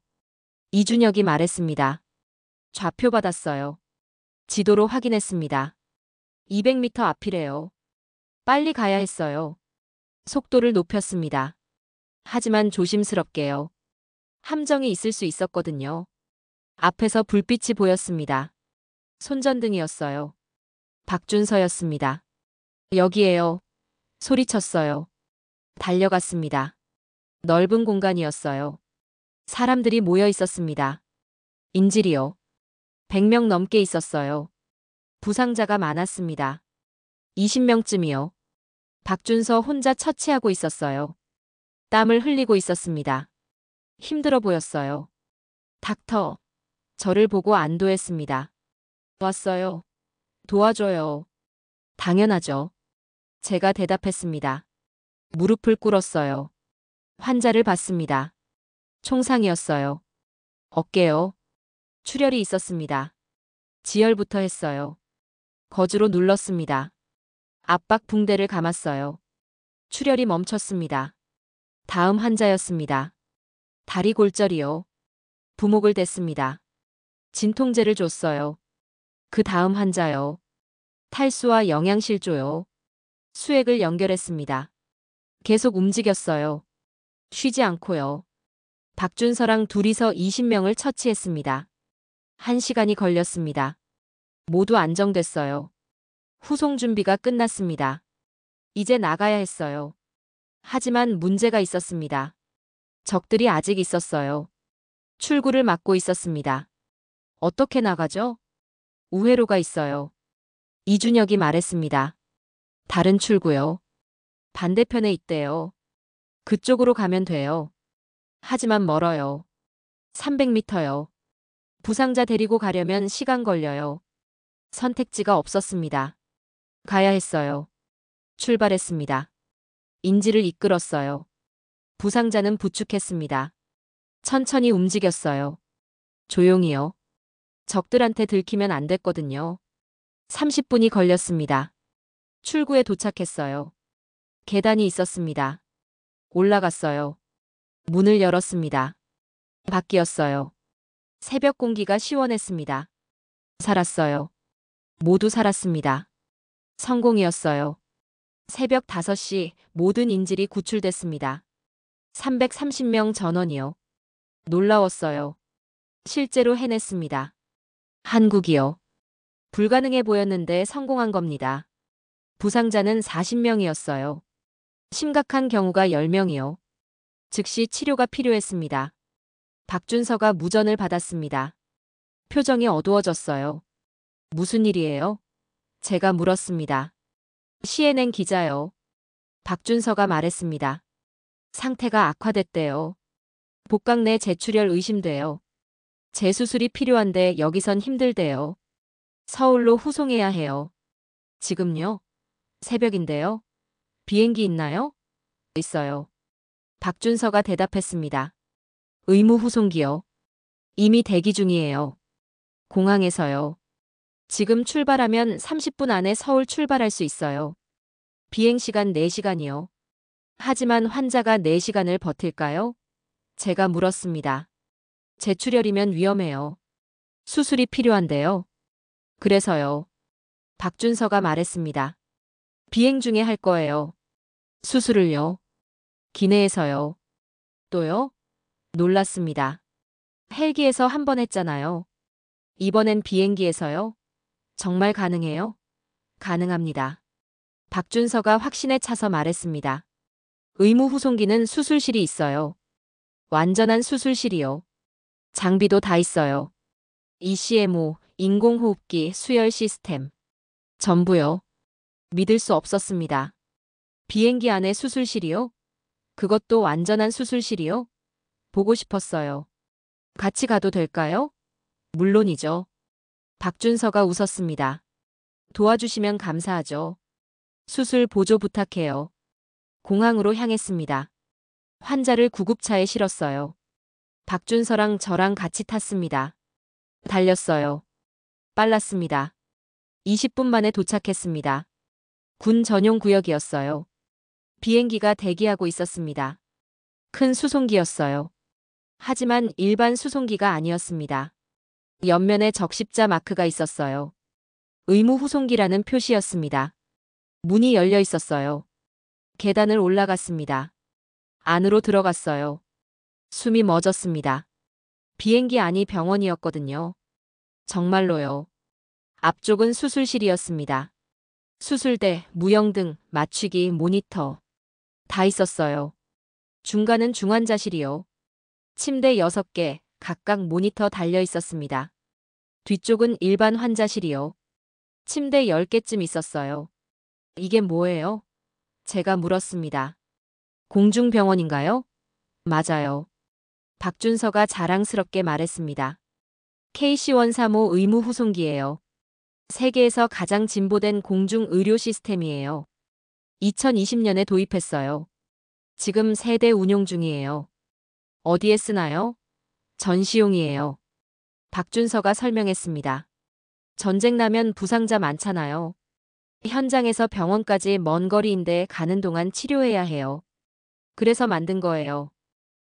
이준혁이 말했습니다. 좌표 받았어요. 지도로 확인했습니다. 200m 앞이래요. 빨리 가야 했어요. 속도를 높였습니다. 하지만 조심스럽게요. 함정이 있을 수 있었거든요. 앞에서 불빛이 보였습니다. 손전등이었어요. 박준서였습니다. 여기에요. 소리쳤어요. 달려갔습니다. 넓은 공간이었어요. 사람들이 모여 있었습니다. 인질이요. 100명 넘게 있었어요. 부상자가 많았습니다. 20명쯤이요. 박준서 혼자 처치하고 있었어요. 땀을 흘리고 있었습니다. 힘들어 보였어요. 닥터, 저를 보고 안도했습니다. 왔어요. 도와줘요. 당연하죠. 제가 대답했습니다. 무릎을 꿇었어요. 환자를 봤습니다. 총상이었어요. 어깨요. 출혈이 있었습니다. 지혈부터 했어요. 거즈로 눌렀습니다. 압박 붕대를 감았어요. 출혈이 멈췄습니다. 다음 환자였습니다. 다리 골절이요. 부목을 댔습니다. 진통제를 줬어요. 그 다음 환자요. 탈수와 영양실조요. 수액을 연결했습니다. 계속 움직였어요. 쉬지 않고요. 박준서랑 둘이서 20명을 처치했습니다. 1시간이 걸렸습니다. 모두 안정됐어요. 후송 준비가 끝났습니다. 이제 나가야 했어요. 하지만 문제가 있었습니다. 적들이 아직 있었어요. 출구를 막고 있었습니다. 어떻게 나가죠? 우회로가 있어요. 이준혁이 말했습니다. 다른 출구요. 반대편에 있대요. 그쪽으로 가면 돼요. 하지만 멀어요. 300m요. 부상자 데리고 가려면 시간 걸려요. 선택지가 없었습니다. 가야 했어요. 출발했습니다. 인지를 이끌었어요. 부상자는 부축했습니다. 천천히 움직였어요. 조용히요. 적들한테 들키면 안 됐거든요. 30분이 걸렸습니다. 출구에 도착했어요. 계단이 있었습니다. 올라갔어요. 문을 열었습니다. 밖이었어요. 새벽 공기가 시원했습니다. 살았어요. 모두 살았습니다. 성공이었어요. 새벽 5시 모든 인질이 구출됐습니다. 330명 전원이요. 놀라웠어요. 실제로 해냈습니다. 한국이요. 불가능해 보였는데 성공한 겁니다. 부상자는 40명이었어요. 심각한 경우가 10명이요. 즉시 치료가 필요했습니다. 박준서가 무전을 받았습니다. 표정이 어두워졌어요. 무슨 일이에요? 제가 물었습니다. CNN 기자요. 박준서가 말했습니다. 상태가 악화됐대요. 복강 내 재출혈 의심돼요. 재수술이 필요한데 여기선 힘들대요. 서울로 후송해야 해요. 지금요? 새벽인데요. 비행기 있나요? 있어요. 박준서가 대답했습니다. 의무 후송기요. 이미 대기 중이에요. 공항에서요. 지금 출발하면 30분 안에 서울 출발할 수 있어요. 비행시간 4시간이요. 하지만 환자가 4시간을 버틸까요? 제가 물었습니다. 재출혈이면 위험해요. 수술이 필요한데요. 그래서요. 박준서가 말했습니다. 비행 중에 할 거예요. 수술을요. 기내에서요. 또요? 놀랐습니다. 헬기에서 한 번 했잖아요. 이번엔 비행기에서요. 정말 가능해요? 가능합니다. 박준서가 확신에 차서 말했습니다. 의무 후송기는 수술실이 있어요. 완전한 수술실이요. 장비도 다 있어요. ECMO, 인공호흡기, 수혈 시스템. 전부요. 믿을 수 없었습니다. 비행기 안에 수술실이요? 그것도 완전한 수술실이요? 보고 싶었어요. 같이 가도 될까요? 물론이죠. 박준서가 웃었습니다. 도와주시면 감사하죠. 수술 보조 부탁해요. 공항으로 향했습니다. 환자를 구급차에 실었어요. 박준서랑 저랑 같이 탔습니다. 달렸어요. 빨랐습니다. 20분 만에 도착했습니다. 군 전용 구역이었어요. 비행기가 대기하고 있었습니다. 큰 수송기였어요. 하지만 일반 수송기가 아니었습니다. 옆면에 적십자 마크가 있었어요. 의무 후송기라는 표시였습니다. 문이 열려 있었어요. 계단을 올라갔습니다. 안으로 들어갔어요. 숨이 멎었습니다. 비행기 안이 병원이었거든요. 정말로요. 앞쪽은 수술실이었습니다. 수술대, 무영등, 맞추기, 모니터. 다 있었어요. 중간은 중환자실이요. 침대 6개, 각각 모니터 달려 있었습니다. 뒤쪽은 일반 환자실이요. 침대 10개쯤 있었어요. 이게 뭐예요? 제가 물었습니다. 공중병원인가요? 맞아요. 박준서가 자랑스럽게 말했습니다. KC-135 의무 후송기예요. 세계에서 가장 진보된 공중 의료 시스템이에요. 2020년에 도입했어요. 지금 세대 운용 중이에요. 어디에 쓰나요? 전시용이에요. 박준서가 설명했습니다. 전쟁 나면 부상자 많잖아요. 현장에서 병원까지 먼 거리인데 가는 동안 치료해야 해요. 그래서 만든 거예요.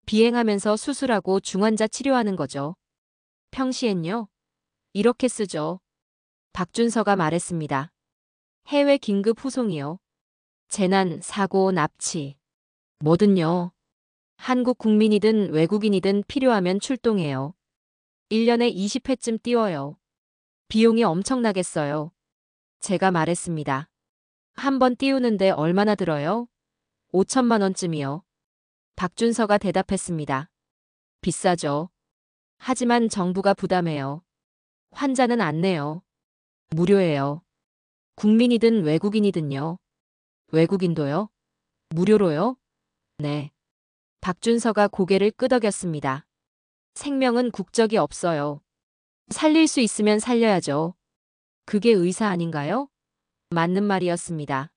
비행하면서 수술하고 중환자 치료하는 거죠. 평시엔요? 이렇게 쓰죠. 박준서가 말했습니다. 해외 긴급 후송이요. 재난, 사고, 납치. 뭐든요. 한국 국민이든 외국인이든 필요하면 출동해요. 1년에 20회쯤 띄워요. 비용이 엄청나겠어요. 제가 말했습니다. 한 번 띄우는데 얼마나 들어요? 5천만 원쯤이요. 박준서가 대답했습니다. 비싸죠. 하지만 정부가 부담해요. 환자는 안 내요. 무료예요. 국민이든 외국인이든요. 외국인도요? 무료로요? 네. 박준서가 고개를 끄덕였습니다. 생명은 국적이 없어요. 살릴 수 있으면 살려야죠. 그게 의사 아닌가요? 맞는 말이었습니다.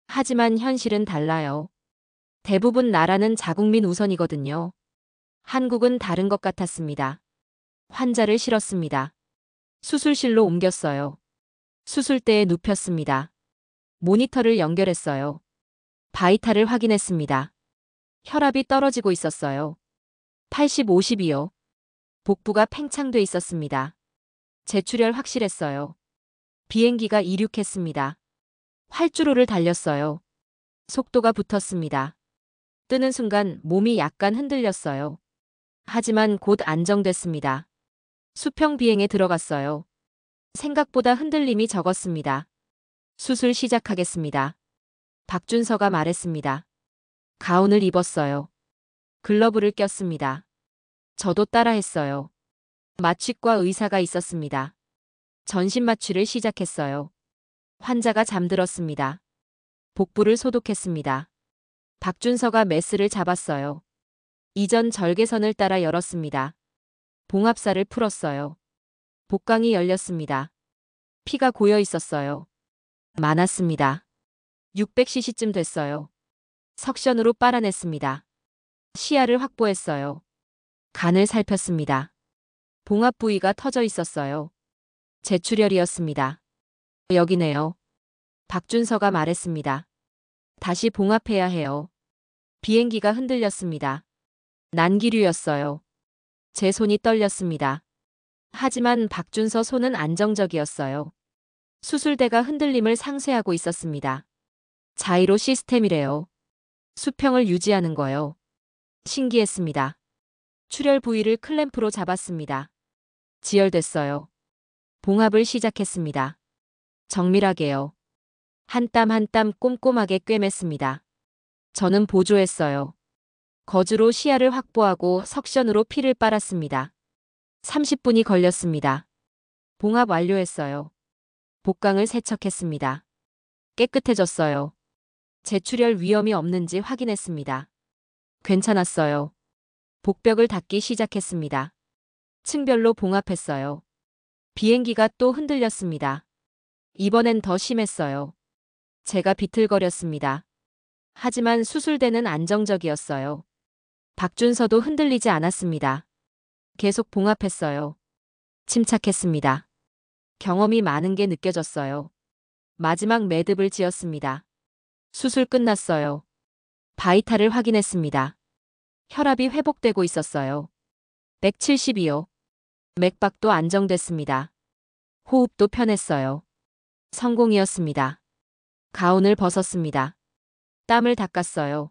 하지만 현실은 달라요. 대부분 나라는 자국민 우선이거든요. 한국은 다른 것 같았습니다. 환자를 실었습니다. 수술실로 옮겼어요. 수술대에 눕혔습니다. 모니터를 연결했어요. 바이탈을 확인했습니다. 혈압이 떨어지고 있었어요. 80, 50이요. 복부가 팽창돼 있었습니다. 재출혈 확실했어요. 비행기가 이륙했습니다. 활주로를 달렸어요. 속도가 붙었습니다. 뜨는 순간 몸이 약간 흔들렸어요. 하지만 곧 안정됐습니다. 수평 비행에 들어갔어요. 생각보다 흔들림이 적었습니다. 수술 시작하겠습니다. 박준서가 말했습니다. 가운을 입었어요. 글러브를 꼈습니다. 저도 따라했어요. 마취과 의사가 있었습니다. 전신 마취를 시작했어요. 환자가 잠들었습니다. 복부를 소독했습니다. 박준서가 메스를 잡았어요. 이전 절개선을 따라 열었습니다. 봉합사를 풀었어요. 복강이 열렸습니다. 피가 고여 있었어요. 많았습니다. 600cc쯤 됐어요. 석션으로 빨아냈습니다. 시야를 확보했어요. 간을 살폈습니다. 봉합 부위가 터져 있었어요. 재출혈이었습니다. 여기네요. 박준서가 말했습니다. 다시 봉합해야 해요. 비행기가 흔들렸습니다. 난기류였어요. 제 손이 떨렸습니다. 하지만 박준서 손은 안정적이었어요. 수술대가 흔들림을 상쇄하고 있었습니다. 자이로 시스템이래요. 수평을 유지하는 거요. 신기했습니다. 출혈 부위를 클램프로 잡았습니다. 지혈됐어요. 봉합을 시작했습니다. 정밀하게요. 한 땀 한 땀 꼼꼼하게 꿰맸습니다. 저는 보조했어요. 거즈로 시야를 확보하고 석션으로 피를 빨았습니다. 30분이 걸렸습니다. 봉합 완료했어요. 복강을 세척했습니다. 깨끗해졌어요. 재출혈 위험이 없는지 확인했습니다. 괜찮았어요. 복벽을 닫기 시작했습니다. 층별로 봉합했어요. 비행기가 또 흔들렸습니다. 이번엔 더 심했어요. 제가 비틀거렸습니다. 하지만 수술대는 안정적이었어요. 박준서도 흔들리지 않았습니다. 계속 봉합했어요. 침착했습니다. 경험이 많은 게 느껴졌어요. 마지막 매듭을 지었습니다. 수술 끝났어요. 바이탈을 확인했습니다. 혈압이 회복되고 있었어요. 170이요. 맥박도 안정됐습니다. 호흡도 편했어요. 성공이었습니다. 가운을 벗었습니다. 땀을 닦았어요.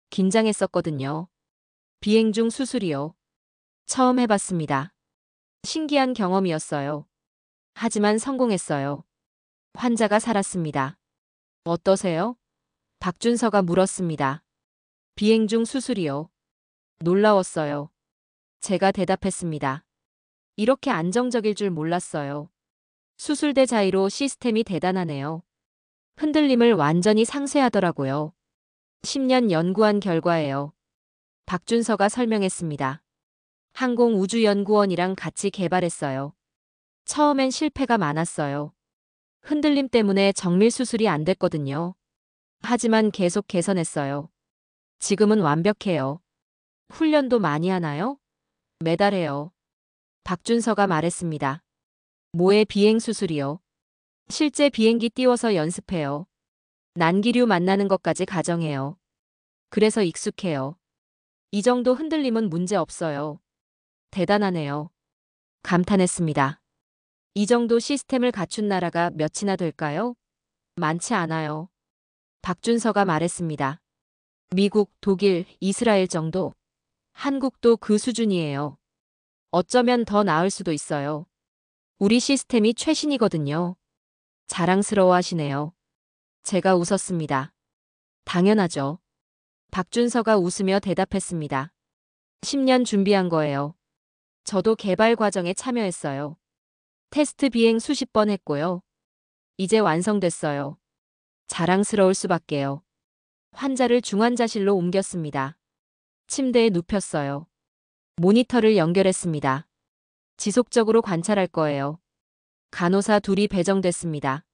긴장했었거든요. 비행 중 수술이요. 처음 해봤습니다. 신기한 경험이었어요. 하지만 성공했어요. 환자가 살았습니다. 어떠세요? 박준서가 물었습니다. 비행 중 수술이요. 놀라웠어요. 제가 대답했습니다. 이렇게 안정적일 줄 몰랐어요. 수술대 자이로 시스템이 대단하네요. 흔들림을 완전히 상쇄하더라고요. 10년 연구한 결과예요. 박준서가 설명했습니다. 항공우주연구원이랑 같이 개발했어요. 처음엔 실패가 많았어요. 흔들림 때문에 정밀 수술이 안 됐거든요. 하지만 계속 개선했어요. 지금은 완벽해요. 훈련도 많이 하나요? 매달 해요. 박준서가 말했습니다. 모의 비행 수술이요. 실제 비행기 띄워서 연습해요. 난기류 만나는 것까지 가정해요. 그래서 익숙해요. 이 정도 흔들림은 문제 없어요. 대단하네요. 감탄했습니다. 이 정도 시스템을 갖춘 나라가 몇이나 될까요? 많지 않아요. 박준서가 말했습니다. 미국, 독일, 이스라엘 정도. 한국도 그 수준이에요. 어쩌면 더 나을 수도 있어요. 우리 시스템이 최신이거든요. 자랑스러워 하시네요. 제가 웃었습니다. 당연하죠. 박준서가 웃으며 대답했습니다. 10년 준비한 거예요. 저도 개발 과정에 참여했어요. 테스트 비행 수십 번 했고요. 이제 완성됐어요. 자랑스러울 수밖에요. 환자를 중환자실로 옮겼습니다. 침대에 눕혔어요. 모니터를 연결했습니다. 지속적으로 관찰할 거예요. 간호사 둘이 배정됐습니다.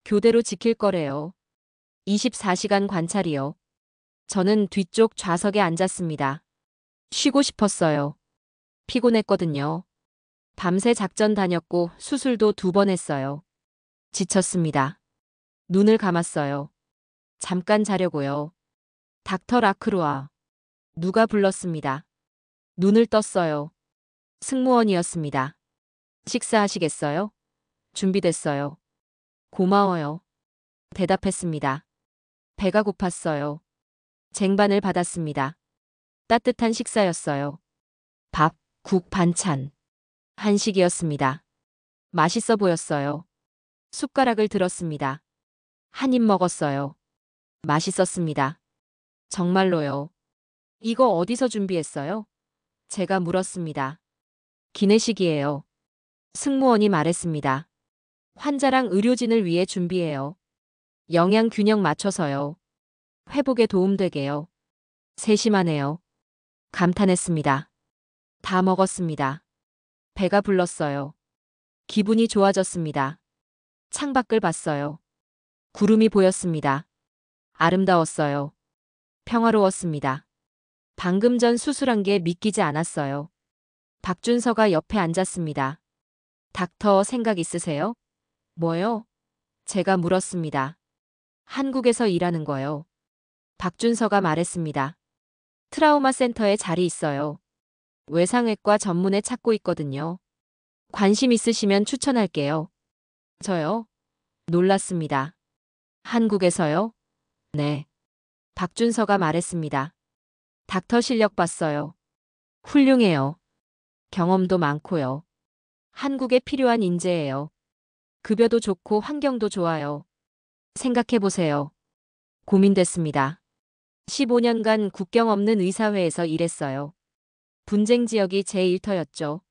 교대로 지킬 거래요. 24시간 관찰이요. 저는 뒤쪽 좌석에 앉았습니다. 쉬고 싶었어요. 피곤했거든요. 밤새 작전 다녔고 수술도 2번 했어요. 지쳤습니다. 눈을 감았어요. 잠깐 자려고요. 닥터 라크루아. 누가 불렀습니다. 눈을 떴어요. 승무원이었습니다. 식사하시겠어요? 준비됐어요. 고마워요. 대답했습니다. 배가 고팠어요. 쟁반을 받았습니다. 따뜻한 식사였어요. 밥, 국, 반찬. 한식이었습니다. 맛있어 보였어요. 숟가락을 들었습니다. 한 입 먹었어요. 맛있었습니다. 정말로요. 이거 어디서 준비했어요? 제가 물었습니다. 기내식이에요. 승무원이 말했습니다. 환자랑 의료진을 위해 준비해요. 영양 균형 맞춰서요. 회복에 도움되게요. 세심하네요. 감탄했습니다. 다 먹었습니다. 배가 불렀어요. 기분이 좋아졌습니다. 창밖을 봤어요. 구름이 보였습니다. 아름다웠어요. 평화로웠습니다. 방금 전 수술한 게 믿기지 않았어요. 박준서가 옆에 앉았습니다. 닥터 생각 있으세요? 뭐요? 제가 물었습니다. 한국에서 일하는 거요. 박준서가 말했습니다. 트라우마 센터에 자리 있어요. 외상외과 전문에 찾고 있거든요. 관심 있으시면 추천할게요. 저요? 놀랐습니다. 한국에서요? 네. 박준서가 말했습니다. 닥터 실력 봤어요. 훌륭해요. 경험도 많고요. 한국에 필요한 인재예요. 급여도 좋고 환경도 좋아요. 생각해보세요. 고민됐습니다. 15년간 국경 없는 의사회에서 일했어요. 분쟁 지역이 제 일터였죠.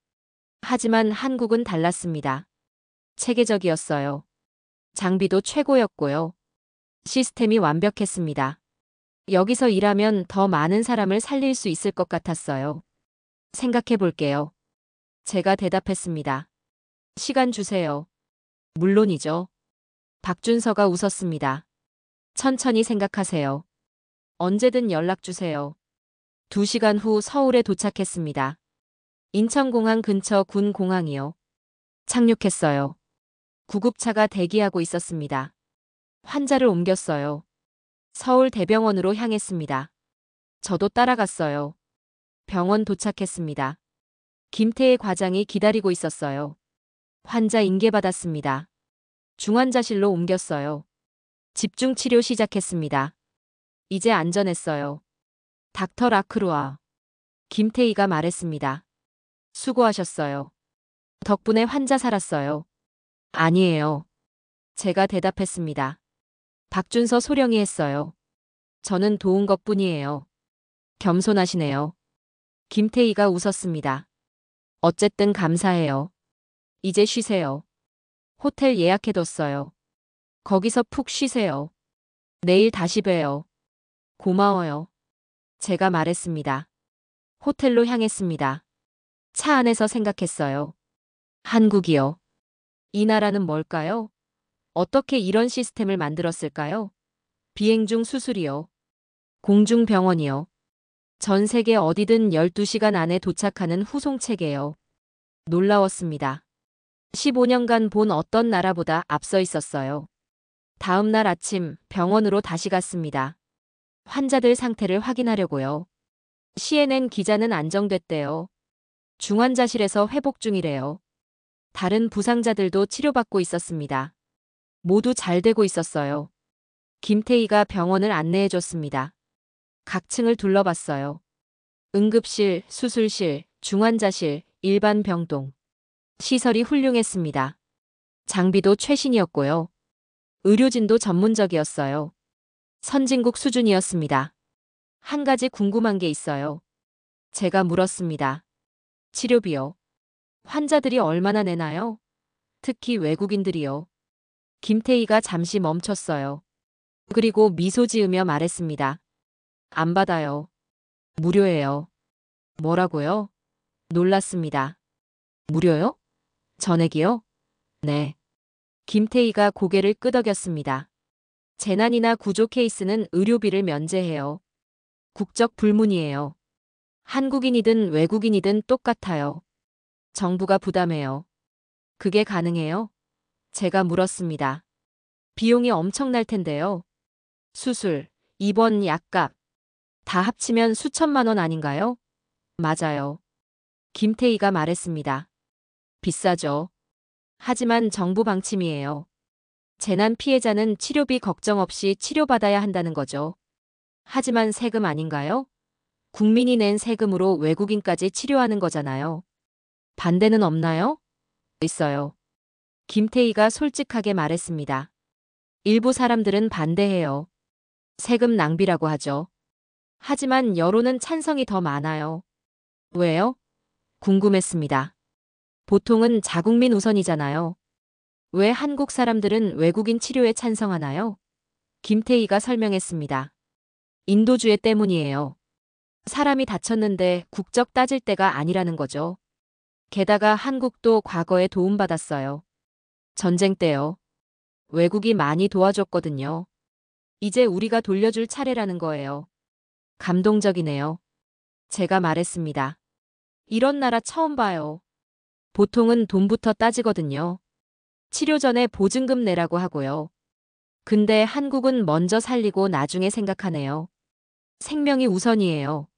하지만 한국은 달랐습니다. 체계적이었어요. 장비도 최고였고요. 시스템이 완벽했습니다. 여기서 일하면 더 많은 사람을 살릴 수 있을 것 같았어요. 생각해 볼게요. 제가 대답했습니다. 시간 주세요. 물론이죠. 박준서가 웃었습니다. 천천히 생각하세요. 언제든 연락 주세요. 2시간 후 서울에 도착했습니다. 인천공항 근처 군공항이요. 착륙했어요. 구급차가 대기하고 있었습니다. 환자를 옮겼어요. 서울 대병원으로 향했습니다. 저도 따라갔어요. 병원 도착했습니다. 김태희 과장이 기다리고 있었어요. 환자 인계받았습니다. 중환자실로 옮겼어요. 집중 치료 시작했습니다. 이제 안전했어요. 닥터 라크루아. 김태희가 말했습니다. 수고하셨어요. 덕분에 환자 살았어요. 아니에요. 제가 대답했습니다. 박준서 소령이 했어요. 저는 도운 것뿐이에요. 겸손하시네요. 김태희가 웃었습니다. 어쨌든 감사해요. 이제 쉬세요. 호텔 예약해뒀어요. 거기서 푹 쉬세요. 내일 다시 봬요. 고마워요. 제가 말했습니다. 호텔로 향했습니다. 차 안에서 생각했어요. 한국이요. 이 나라는 뭘까요? 어떻게 이런 시스템을 만들었을까요? 비행 중 수술이요. 공중 병원이요. 전 세계 어디든 12시간 안에 도착하는 후송 체계요. 놀라웠습니다. 15년간 본 어떤 나라보다 앞서 있었어요. 다음 날 아침 병원으로 다시 갔습니다. 환자들 상태를 확인하려고요. CNN 기자는 안정됐대요. 중환자실에서 회복 중이래요. 다른 부상자들도 치료받고 있었습니다. 모두 잘 되고 있었어요. 김태희가 병원을 안내해줬습니다. 각 층을 둘러봤어요. 응급실, 수술실, 중환자실, 일반 병동. 시설이 훌륭했습니다. 장비도 최신이었고요. 의료진도 전문적이었어요. 선진국 수준이었습니다. 한 가지 궁금한 게 있어요. 제가 물었습니다. 치료비요. 환자들이 얼마나 내나요? 특히 외국인들이요. 김태희가 잠시 멈췄어요. 그리고 미소 지으며 말했습니다. 안 받아요. 무료예요. 뭐라고요? 놀랐습니다. 무료요? 전액이요? 네. 김태희가 고개를 끄덕였습니다. 재난이나 구조 케이스는 의료비를 면제해요. 국적 불문이에요. 한국인이든 외국인이든 똑같아요. 정부가 부담해요. 그게 가능해요? 제가 물었습니다. 비용이 엄청날 텐데요. 수술, 입원, 약값 다 합치면 수천만 원 아닌가요? 맞아요. 김태희가 말했습니다. 비싸죠. 하지만 정부 방침이에요. 재난 피해자는 치료비 걱정 없이 치료받아야 한다는 거죠. 하지만 세금 아닌가요? 국민이 낸 세금으로 외국인까지 치료하는 거잖아요. 반대는 없나요? 있어요. 김태희가 솔직하게 말했습니다. 일부 사람들은 반대해요. 세금 낭비라고 하죠. 하지만 여론은 찬성이 더 많아요. 왜요? 궁금했습니다. 보통은 자국민 우선이잖아요. 왜 한국 사람들은 외국인 치료에 찬성하나요? 김태희가 설명했습니다. 인도주의 때문이에요. 사람이 다쳤는데 국적 따질 때가 아니라는 거죠. 게다가 한국도 과거에 도움받았어요. 전쟁 때요. 외국이 많이 도와줬거든요. 이제 우리가 돌려줄 차례라는 거예요. 감동적이네요. 제가 말했습니다. 이런 나라 처음 봐요. 보통은 돈부터 따지거든요. 치료 전에 보증금 내라고 하고요. 근데 한국은 먼저 살리고 나중에 생각하네요. 생명이 우선이에요.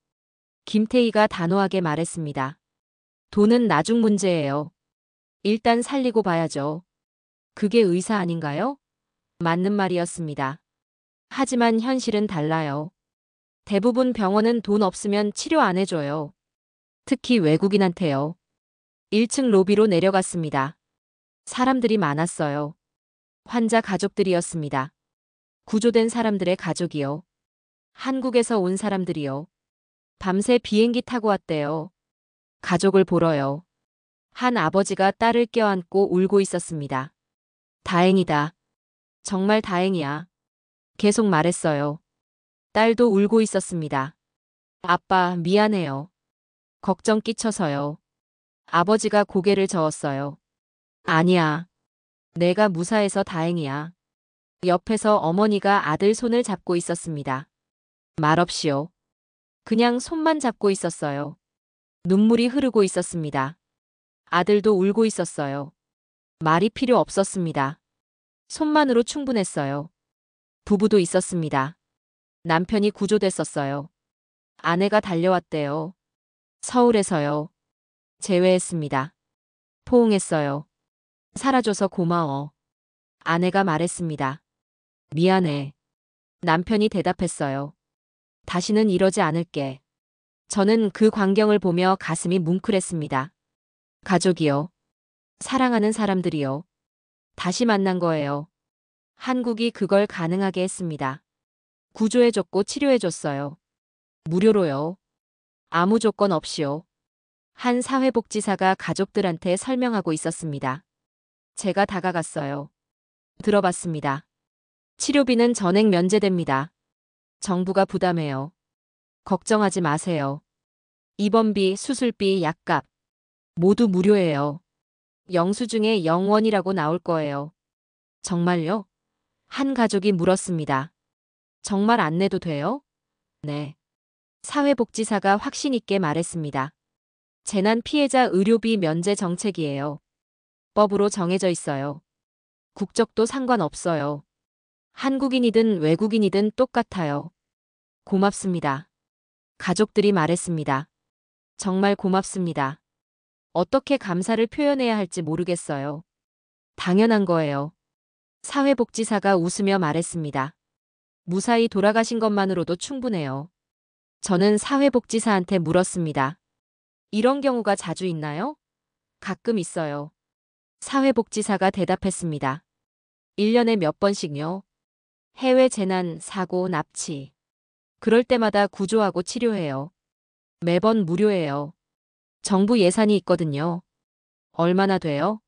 김태희가 단호하게 말했습니다. 돈은 나중 문제예요. 일단 살리고 봐야죠. 그게 의사 아닌가요? 맞는 말이었습니다. 하지만 현실은 달라요. 대부분 병원은 돈 없으면 치료 안 해줘요. 특히 외국인한테요. 1층 로비로 내려갔습니다. 사람들이 많았어요. 환자 가족들이었습니다. 구조된 사람들의 가족이요. 한국에서 온 사람들이요. 밤새 비행기 타고 왔대요. 가족을 보러요. 한 아버지가 딸을 껴안고 울고 있었습니다. 다행이다. 정말 다행이야. 계속 말했어요. 딸도 울고 있었습니다. 아빠, 미안해요. 걱정 끼쳐서요. 아버지가 고개를 저었어요. 아니야. 내가 무사해서 다행이야. 옆에서 어머니가 아들 손을 잡고 있었습니다. 말없이요. 그냥 손만 잡고 있었어요. 눈물이 흐르고 있었습니다. 아들도 울고 있었어요. 말이 필요 없었습니다. 손만으로 충분했어요. 부부도 있었습니다. 남편이 구조됐었어요. 아내가 달려왔대요. 서울에서요. 제외했습니다. 포옹했어요. 살아줘서 고마워. 아내가 말했습니다. 미안해. 남편이 대답했어요. 다시는 이러지 않을게. 저는 그 광경을 보며 가슴이 뭉클했습니다. 가족이요. 사랑하는 사람들이요. 다시 만난 거예요. 한국이 그걸 가능하게 했습니다. 구조해줬고 치료해줬어요. 무료로요. 아무 조건 없이요. 한 사회복지사가 가족들한테 설명하고 있었습니다. 제가 다가갔어요. 들어봤습니다. 치료비는 전액 면제됩니다. 정부가 부담해요. 걱정하지 마세요. 입원비, 수술비, 약값 모두 무료예요. 영수증에 0원이라고 나올 거예요. 정말요? 한 가족이 물었습니다. 정말 안 내도 돼요? 네. 사회복지사가 확신 있게 말했습니다. 재난 피해자 의료비 면제 정책이에요. 법으로 정해져 있어요. 국적도 상관없어요. 한국인이든 외국인이든 똑같아요. 고맙습니다. 가족들이 말했습니다. 정말 고맙습니다. 어떻게 감사를 표현해야 할지 모르겠어요. 당연한 거예요. 사회복지사가 웃으며 말했습니다. 무사히 돌아가신 것만으로도 충분해요. 저는 사회복지사한테 물었습니다. 이런 경우가 자주 있나요? 가끔 있어요. 사회복지사가 대답했습니다. 1년에 몇 번씩요? 해외 재난, 사고, 납치. 그럴 때마다 구조하고 치료해요. 매번 무료예요. 정부 예산이 있거든요. 얼마나 돼요?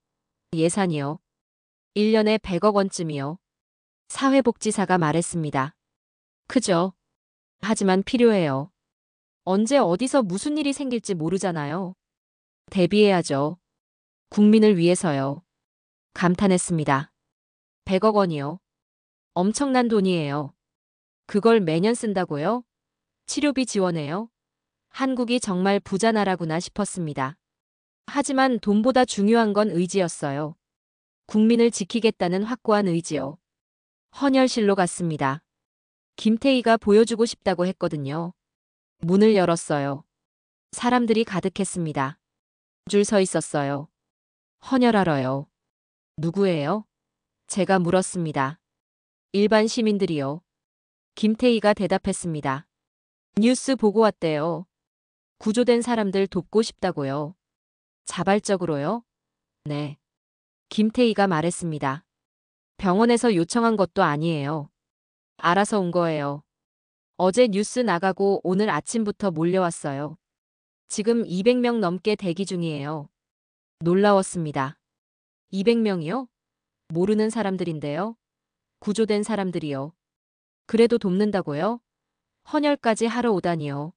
예산이요. 1년에 100억 원쯤이요. 사회복지사가 말했습니다. 크죠. 하지만 필요해요. 언제 어디서 무슨 일이 생길지 모르잖아요. 대비해야죠. 국민을 위해서요. 감탄했습니다. 100억 원이요. 엄청난 돈이에요. 그걸 매년 쓴다고요? 치료비 지원해요? 한국이 정말 부자 나라구나 싶었습니다. 하지만 돈보다 중요한 건 의지였어요. 국민을 지키겠다는 확고한 의지요. 헌혈실로 갔습니다. 김태희가 보여주고 싶다고 했거든요. 문을 열었어요. 사람들이 가득했습니다. 줄 서 있었어요. 헌혈하러요. 누구예요? 제가 물었습니다. 일반 시민들이요. 김태희가 대답했습니다. 뉴스 보고 왔대요. 구조된 사람들 돕고 싶다고요. 자발적으로요? 네. 김태희가 말했습니다. 병원에서 요청한 것도 아니에요. 알아서 온 거예요. 어제 뉴스 나가고 오늘 아침부터 몰려왔어요. 지금 200명 넘게 대기 중이에요. 놀라웠습니다. 200명이요? 모르는 사람들인데요. 구조된 사람들이요. 그래도 돕는다고요? 헌혈까지 하러 오다니요.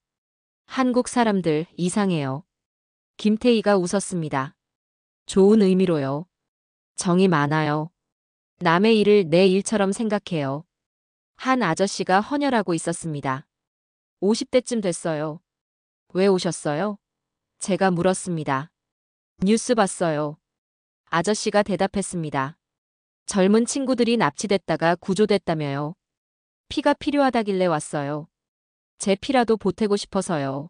한국 사람들 이상해요. 김태희가 웃었습니다. 좋은 의미로요. 정이 많아요. 남의 일을 내 일처럼 생각해요. 한 아저씨가 헌혈하고 있었습니다. 50대쯤 됐어요. 왜 오셨어요? 제가 물었습니다. 뉴스 봤어요. 아저씨가 대답했습니다. 젊은 친구들이 납치됐다가 구조됐다며요. 피가 필요하다길래 왔어요. 제 피라도 보태고 싶어서요.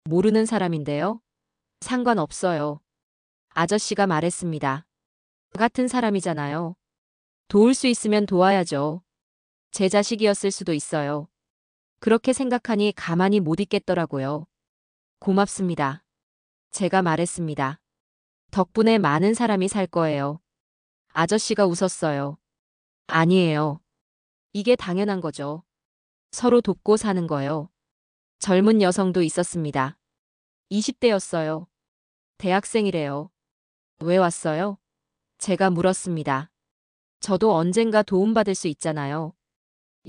모르는 사람인데요. 상관없어요. 아저씨가 말했습니다. 같은 사람이잖아요. 도울 수 있으면 도와야죠. 제 자식이었을 수도 있어요. 그렇게 생각하니 가만히 못 있겠더라고요. 고맙습니다. 제가 말했습니다. 덕분에 많은 사람이 살 거예요. 아저씨가 웃었어요. 아니에요. 이게 당연한 거죠. 서로 돕고 사는 거요. 젊은 여성도 있었습니다. 20대였어요. 대학생이래요. 왜 왔어요? 제가 물었습니다. 저도 언젠가 도움받을 수 있잖아요.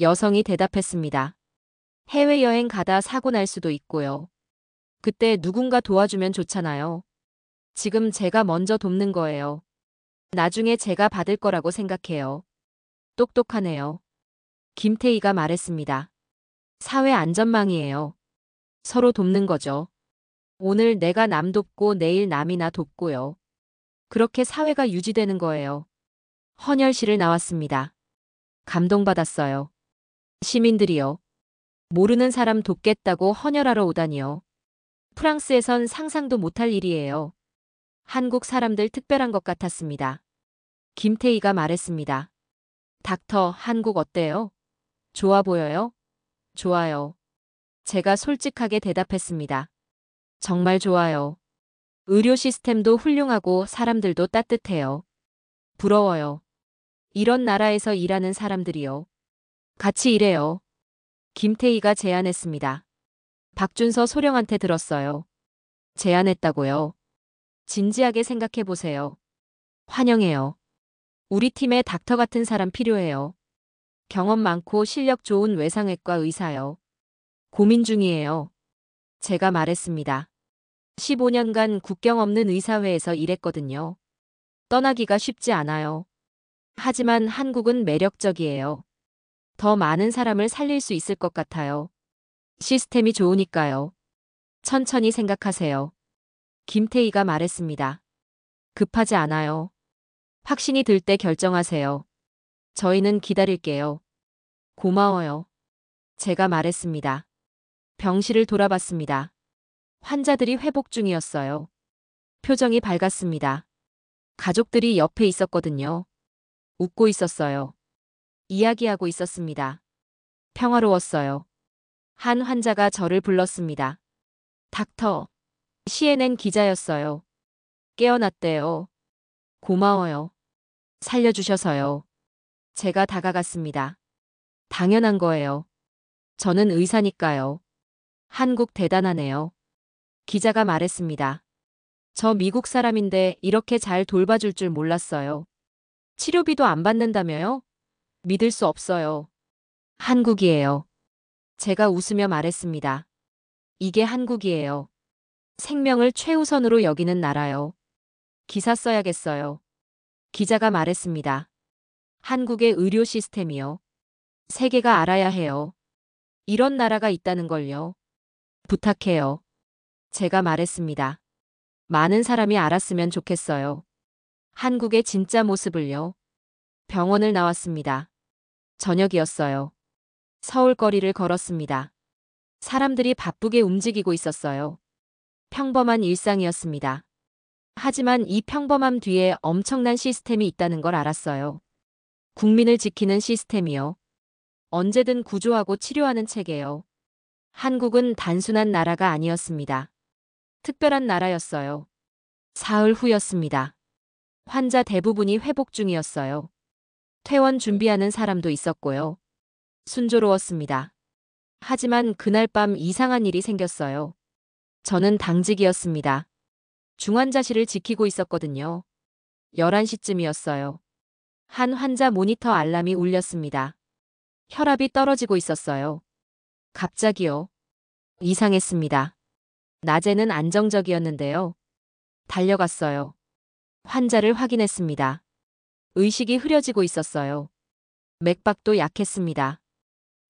여성이 대답했습니다. 해외여행 가다 사고 날 수도 있고요. 그때 누군가 도와주면 좋잖아요. 지금 제가 먼저 돕는 거예요. 나중에 제가 받을 거라고 생각해요. 똑똑하네요. 김태희가 말했습니다. 사회 안전망이에요. 서로 돕는 거죠. 오늘 내가 남 돕고 내일 남이나 돕고요. 그렇게 사회가 유지되는 거예요. 헌혈실을 나왔습니다. 감동받았어요. 시민들이요. 모르는 사람 돕겠다고 헌혈하러 오다니요. 프랑스에선 상상도 못할 일이에요. 한국 사람들 특별한 것 같았습니다. 김태희가 말했습니다. 닥터, 한국 어때요? 좋아 보여요? 좋아요. 제가 솔직하게 대답했습니다. 정말 좋아요. 의료 시스템도 훌륭하고 사람들도 따뜻해요. 부러워요. 이런 나라에서 일하는 사람들이요. 같이 일해요. 김태희가 제안했습니다. 박준서 소령한테 들었어요. 제안했다고요. 진지하게 생각해 보세요. 환영해요. 우리 팀에 닥터 같은 사람 필요해요. 경험 많고 실력 좋은 외상외과 의사요. 고민 중이에요. 제가 말했습니다. 15년간 국경 없는 의사회에서 일했거든요. 떠나기가 쉽지 않아요. 하지만 한국은 매력적이에요. 더 많은 사람을 살릴 수 있을 것 같아요. 시스템이 좋으니까요. 천천히 생각하세요. 김태희가 말했습니다. 급하지 않아요. 확신이 들 때 결정하세요. 저희는 기다릴게요. 고마워요. 제가 말했습니다. 병실을 돌아봤습니다. 환자들이 회복 중이었어요. 표정이 밝았습니다. 가족들이 옆에 있었거든요. 웃고 있었어요. 이야기하고 있었습니다. 평화로웠어요. 한 환자가 저를 불렀습니다. 닥터. CNN 기자였어요. 깨어났대요. 고마워요. 살려주셔서요. 제가 다가갔습니다. 당연한 거예요. 저는 의사니까요. 한국 대단하네요. 기자가 말했습니다. 저 미국 사람인데 이렇게 잘 돌봐줄 줄 몰랐어요. 치료비도 안 받는다며요? 믿을 수 없어요. 한국이에요. 제가 웃으며 말했습니다. 이게 한국이에요. 생명을 최우선으로 여기는 나라요. 기사 써야겠어요. 기자가 말했습니다. 한국의 의료 시스템이요. 세계가 알아야 해요. 이런 나라가 있다는 걸요. 부탁해요. 제가 말했습니다. 많은 사람이 알았으면 좋겠어요. 한국의 진짜 모습을요. 병원을 나왔습니다. 저녁이었어요. 서울 거리를 걸었습니다. 사람들이 바쁘게 움직이고 있었어요. 평범한 일상이었습니다. 하지만 이 평범함 뒤에 엄청난 시스템이 있다는 걸 알았어요. 국민을 지키는 시스템이요. 언제든 구조하고 치료하는 체계요. 한국은 단순한 나라가 아니었습니다. 특별한 나라였어요. 사흘 후였습니다. 환자 대부분이 회복 중이었어요. 퇴원 준비하는 사람도 있었고요. 순조로웠습니다. 하지만 그날 밤 이상한 일이 생겼어요. 저는 당직이었습니다. 중환자실을 지키고 있었거든요. 11시쯤이었어요. 한 환자 모니터 알람이 울렸습니다. 혈압이 떨어지고 있었어요. 갑자기요. 이상했습니다. 낮에는 안정적이었는데요. 달려갔어요. 환자를 확인했습니다. 의식이 흐려지고 있었어요. 맥박도 약했습니다.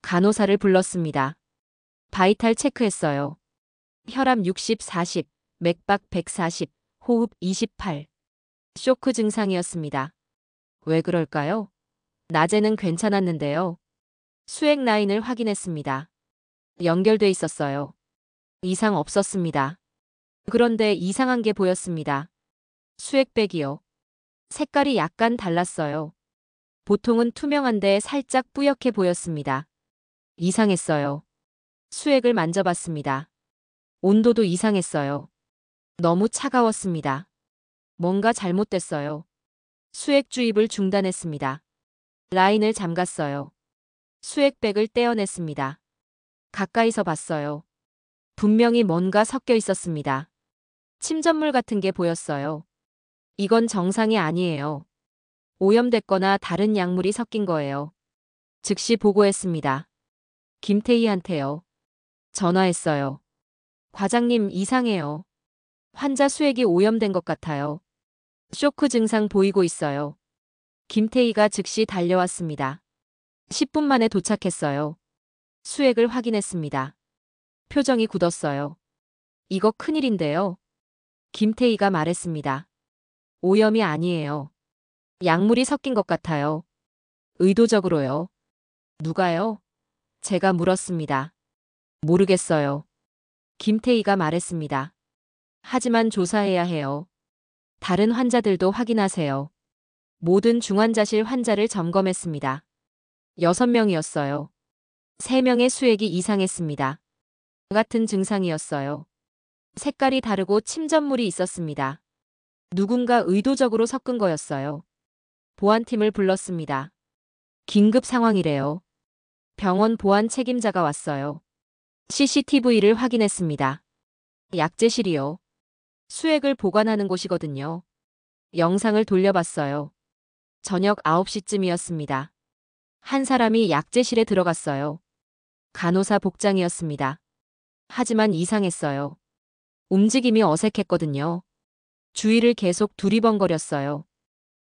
간호사를 불렀습니다. 바이탈 체크했어요. 혈압 60, 40, 맥박 140, 호흡 28. 쇼크 증상이었습니다. 왜 그럴까요? 낮에는 괜찮았는데요. 수액 라인을 확인했습니다. 연결돼 있었어요. 이상 없었습니다. 그런데 이상한 게 보였습니다. 수액백이요. 색깔이 약간 달랐어요. 보통은 투명한데 살짝 뿌옇게 보였습니다. 이상했어요. 수액을 만져봤습니다. 온도도 이상했어요. 너무 차가웠습니다. 뭔가 잘못됐어요. 수액 주입을 중단했습니다. 라인을 잠갔어요. 수액백을 떼어냈습니다. 가까이서 봤어요. 분명히 뭔가 섞여 있었습니다. 침전물 같은 게 보였어요. 이건 정상이 아니에요. 오염됐거나 다른 약물이 섞인 거예요. 즉시 보고했습니다. 김태희한테요. 전화했어요. 과장님 이상해요. 환자 수액이 오염된 것 같아요. 쇼크 증상 보이고 있어요. 김태희가 즉시 달려왔습니다. 10분 만에 도착했어요. 수액을 확인했습니다. 표정이 굳었어요. 이거 큰일인데요. 김태희가 말했습니다. 오염이 아니에요. 약물이 섞인 것 같아요. 의도적으로요. 누가요? 제가 물었습니다. 모르겠어요. 김태희가 말했습니다. 하지만 조사해야 해요. 다른 환자들도 확인하세요. 모든 중환자실 환자를 점검했습니다. 6명이었어요. 3명의 수액이 이상했습니다. 같은 증상이었어요. 색깔이 다르고 침전물이 있었습니다. 누군가 의도적으로 섞은 거였어요. 보안팀을 불렀습니다. 긴급 상황이래요. 병원 보안 책임자가 왔어요. CCTV를 확인했습니다. 약제실이요. 수액을 보관하는 곳이거든요. 영상을 돌려봤어요. 저녁 9시쯤이었습니다. 한 사람이 약제실에 들어갔어요. 간호사 복장이었습니다. 하지만 이상했어요. 움직임이 어색했거든요. 주위를 계속 두리번거렸어요.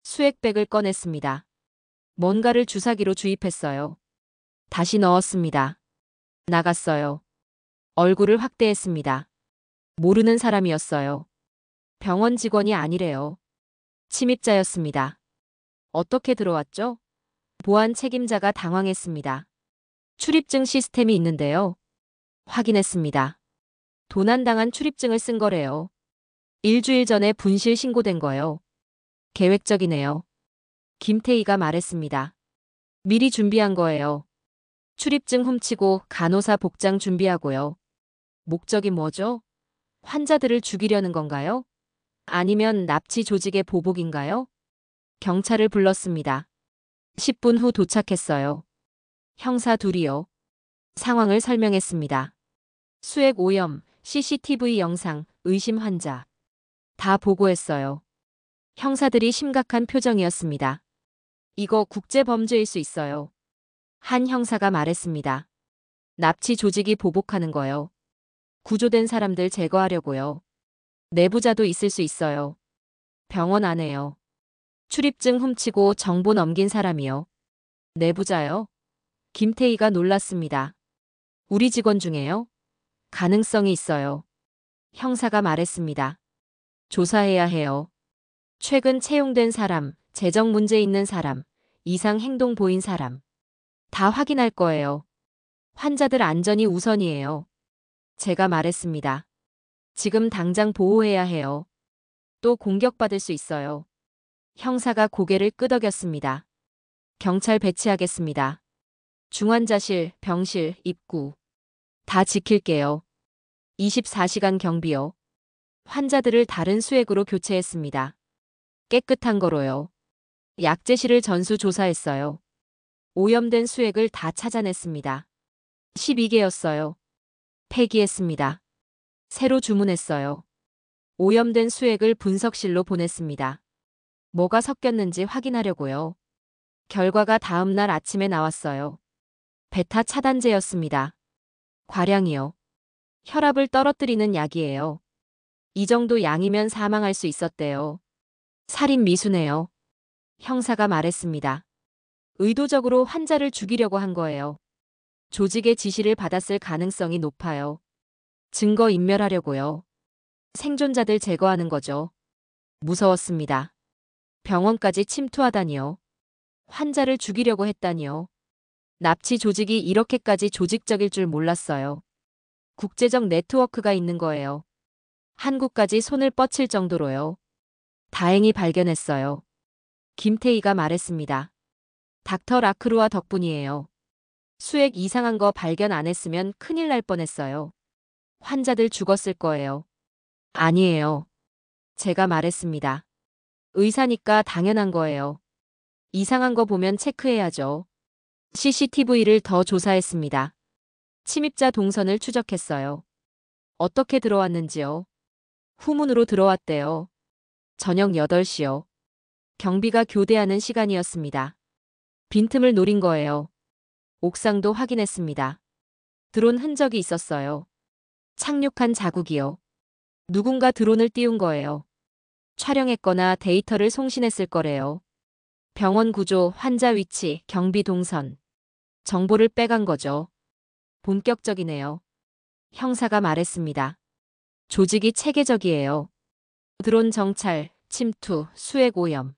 수액백을 꺼냈습니다. 뭔가를 주사기로 주입했어요. 다시 넣었습니다. 나갔어요. 얼굴을 확대했습니다. 모르는 사람이었어요. 병원 직원이 아니래요. 침입자였습니다. 어떻게 들어왔죠? 보안 책임자가 당황했습니다. 출입증 시스템이 있는데요. 확인했습니다. 도난당한 출입증을 쓴 거래요. 일주일 전에 분실 신고된 거요. 계획적이네요. 김태희가 말했습니다. 미리 준비한 거예요. 출입증 훔치고 간호사 복장 준비하고요. 목적이 뭐죠? 환자들을 죽이려는 건가요? 아니면 납치 조직의 보복인가요? 경찰을 불렀습니다. 10분 후 도착했어요. 형사 둘이요. 상황을 설명했습니다. 수액 오염, CCTV 영상, 의심 환자. 다 보고했어요. 형사들이 심각한 표정이었습니다. 이거 국제범죄일 수 있어요. 한 형사가 말했습니다. 납치 조직이 보복하는 거요. 구조된 사람들 제거하려고요. 내부자도 있을 수 있어요. 병원 안에요. 출입증 훔치고 정보 넘긴 사람이요. 내부자요? 김태희가 놀랐습니다. 우리 직원 중에요? 가능성이 있어요. 형사가 말했습니다. 조사해야 해요. 최근 채용된 사람, 재정 문제 있는 사람, 이상 행동 보인 사람. 다 확인할 거예요. 환자들 안전이 우선이에요. 제가 말했습니다. 지금 당장 보호해야 해요. 또 공격받을 수 있어요. 형사가 고개를 끄덕였습니다. 경찰 배치하겠습니다. 중환자실, 병실, 입구. 다 지킬게요. 24시간 경비요. 환자들을 다른 수액으로 교체했습니다. 깨끗한 거로요. 약제실을 전수조사했어요. 오염된 수액을 다 찾아냈습니다. 12개였어요. 폐기했습니다. 새로 주문했어요. 오염된 수액을 분석실로 보냈습니다. 뭐가 섞였는지 확인하려고요. 결과가 다음 날 아침에 나왔어요. 베타 차단제였습니다. 과량이요. 혈압을 떨어뜨리는 약이에요. 이 정도 양이면 사망할 수 있었대요. 살인 미수네요. 형사가 말했습니다. 의도적으로 환자를 죽이려고 한 거예요. 조직의 지시를 받았을 가능성이 높아요. 증거 인멸하려고요. 생존자들 제거하는 거죠. 무서웠습니다. 병원까지 침투하다니요. 환자를 죽이려고 했다니요. 납치 조직이 이렇게까지 조직적일 줄 몰랐어요. 국제적 네트워크가 있는 거예요. 한국까지 손을 뻗칠 정도로요. 다행히 발견했어요. 김태희가 말했습니다. 닥터 라크루아 덕분이에요. 수액 이상한 거 발견 안 했으면 큰일 날 뻔했어요. 환자들 죽었을 거예요. 아니에요. 제가 말했습니다. 의사니까 당연한 거예요. 이상한 거 보면 체크해야죠. CCTV를 더 조사했습니다. 침입자 동선을 추적했어요. 어떻게 들어왔는지요. 후문으로 들어왔대요. 저녁 8시요. 경비가 교대하는 시간이었습니다. 빈틈을 노린 거예요. 옥상도 확인했습니다. 드론 흔적이 있었어요. 착륙한 자국이요. 누군가 드론을 띄운 거예요. 촬영했거나 데이터를 송신했을 거래요. 병원 구조, 환자 위치, 경비 동선. 정보를 빼간 거죠. 본격적이네요. 형사가 말했습니다. 조직이 체계적이에요. 드론 정찰, 침투, 수액 오염.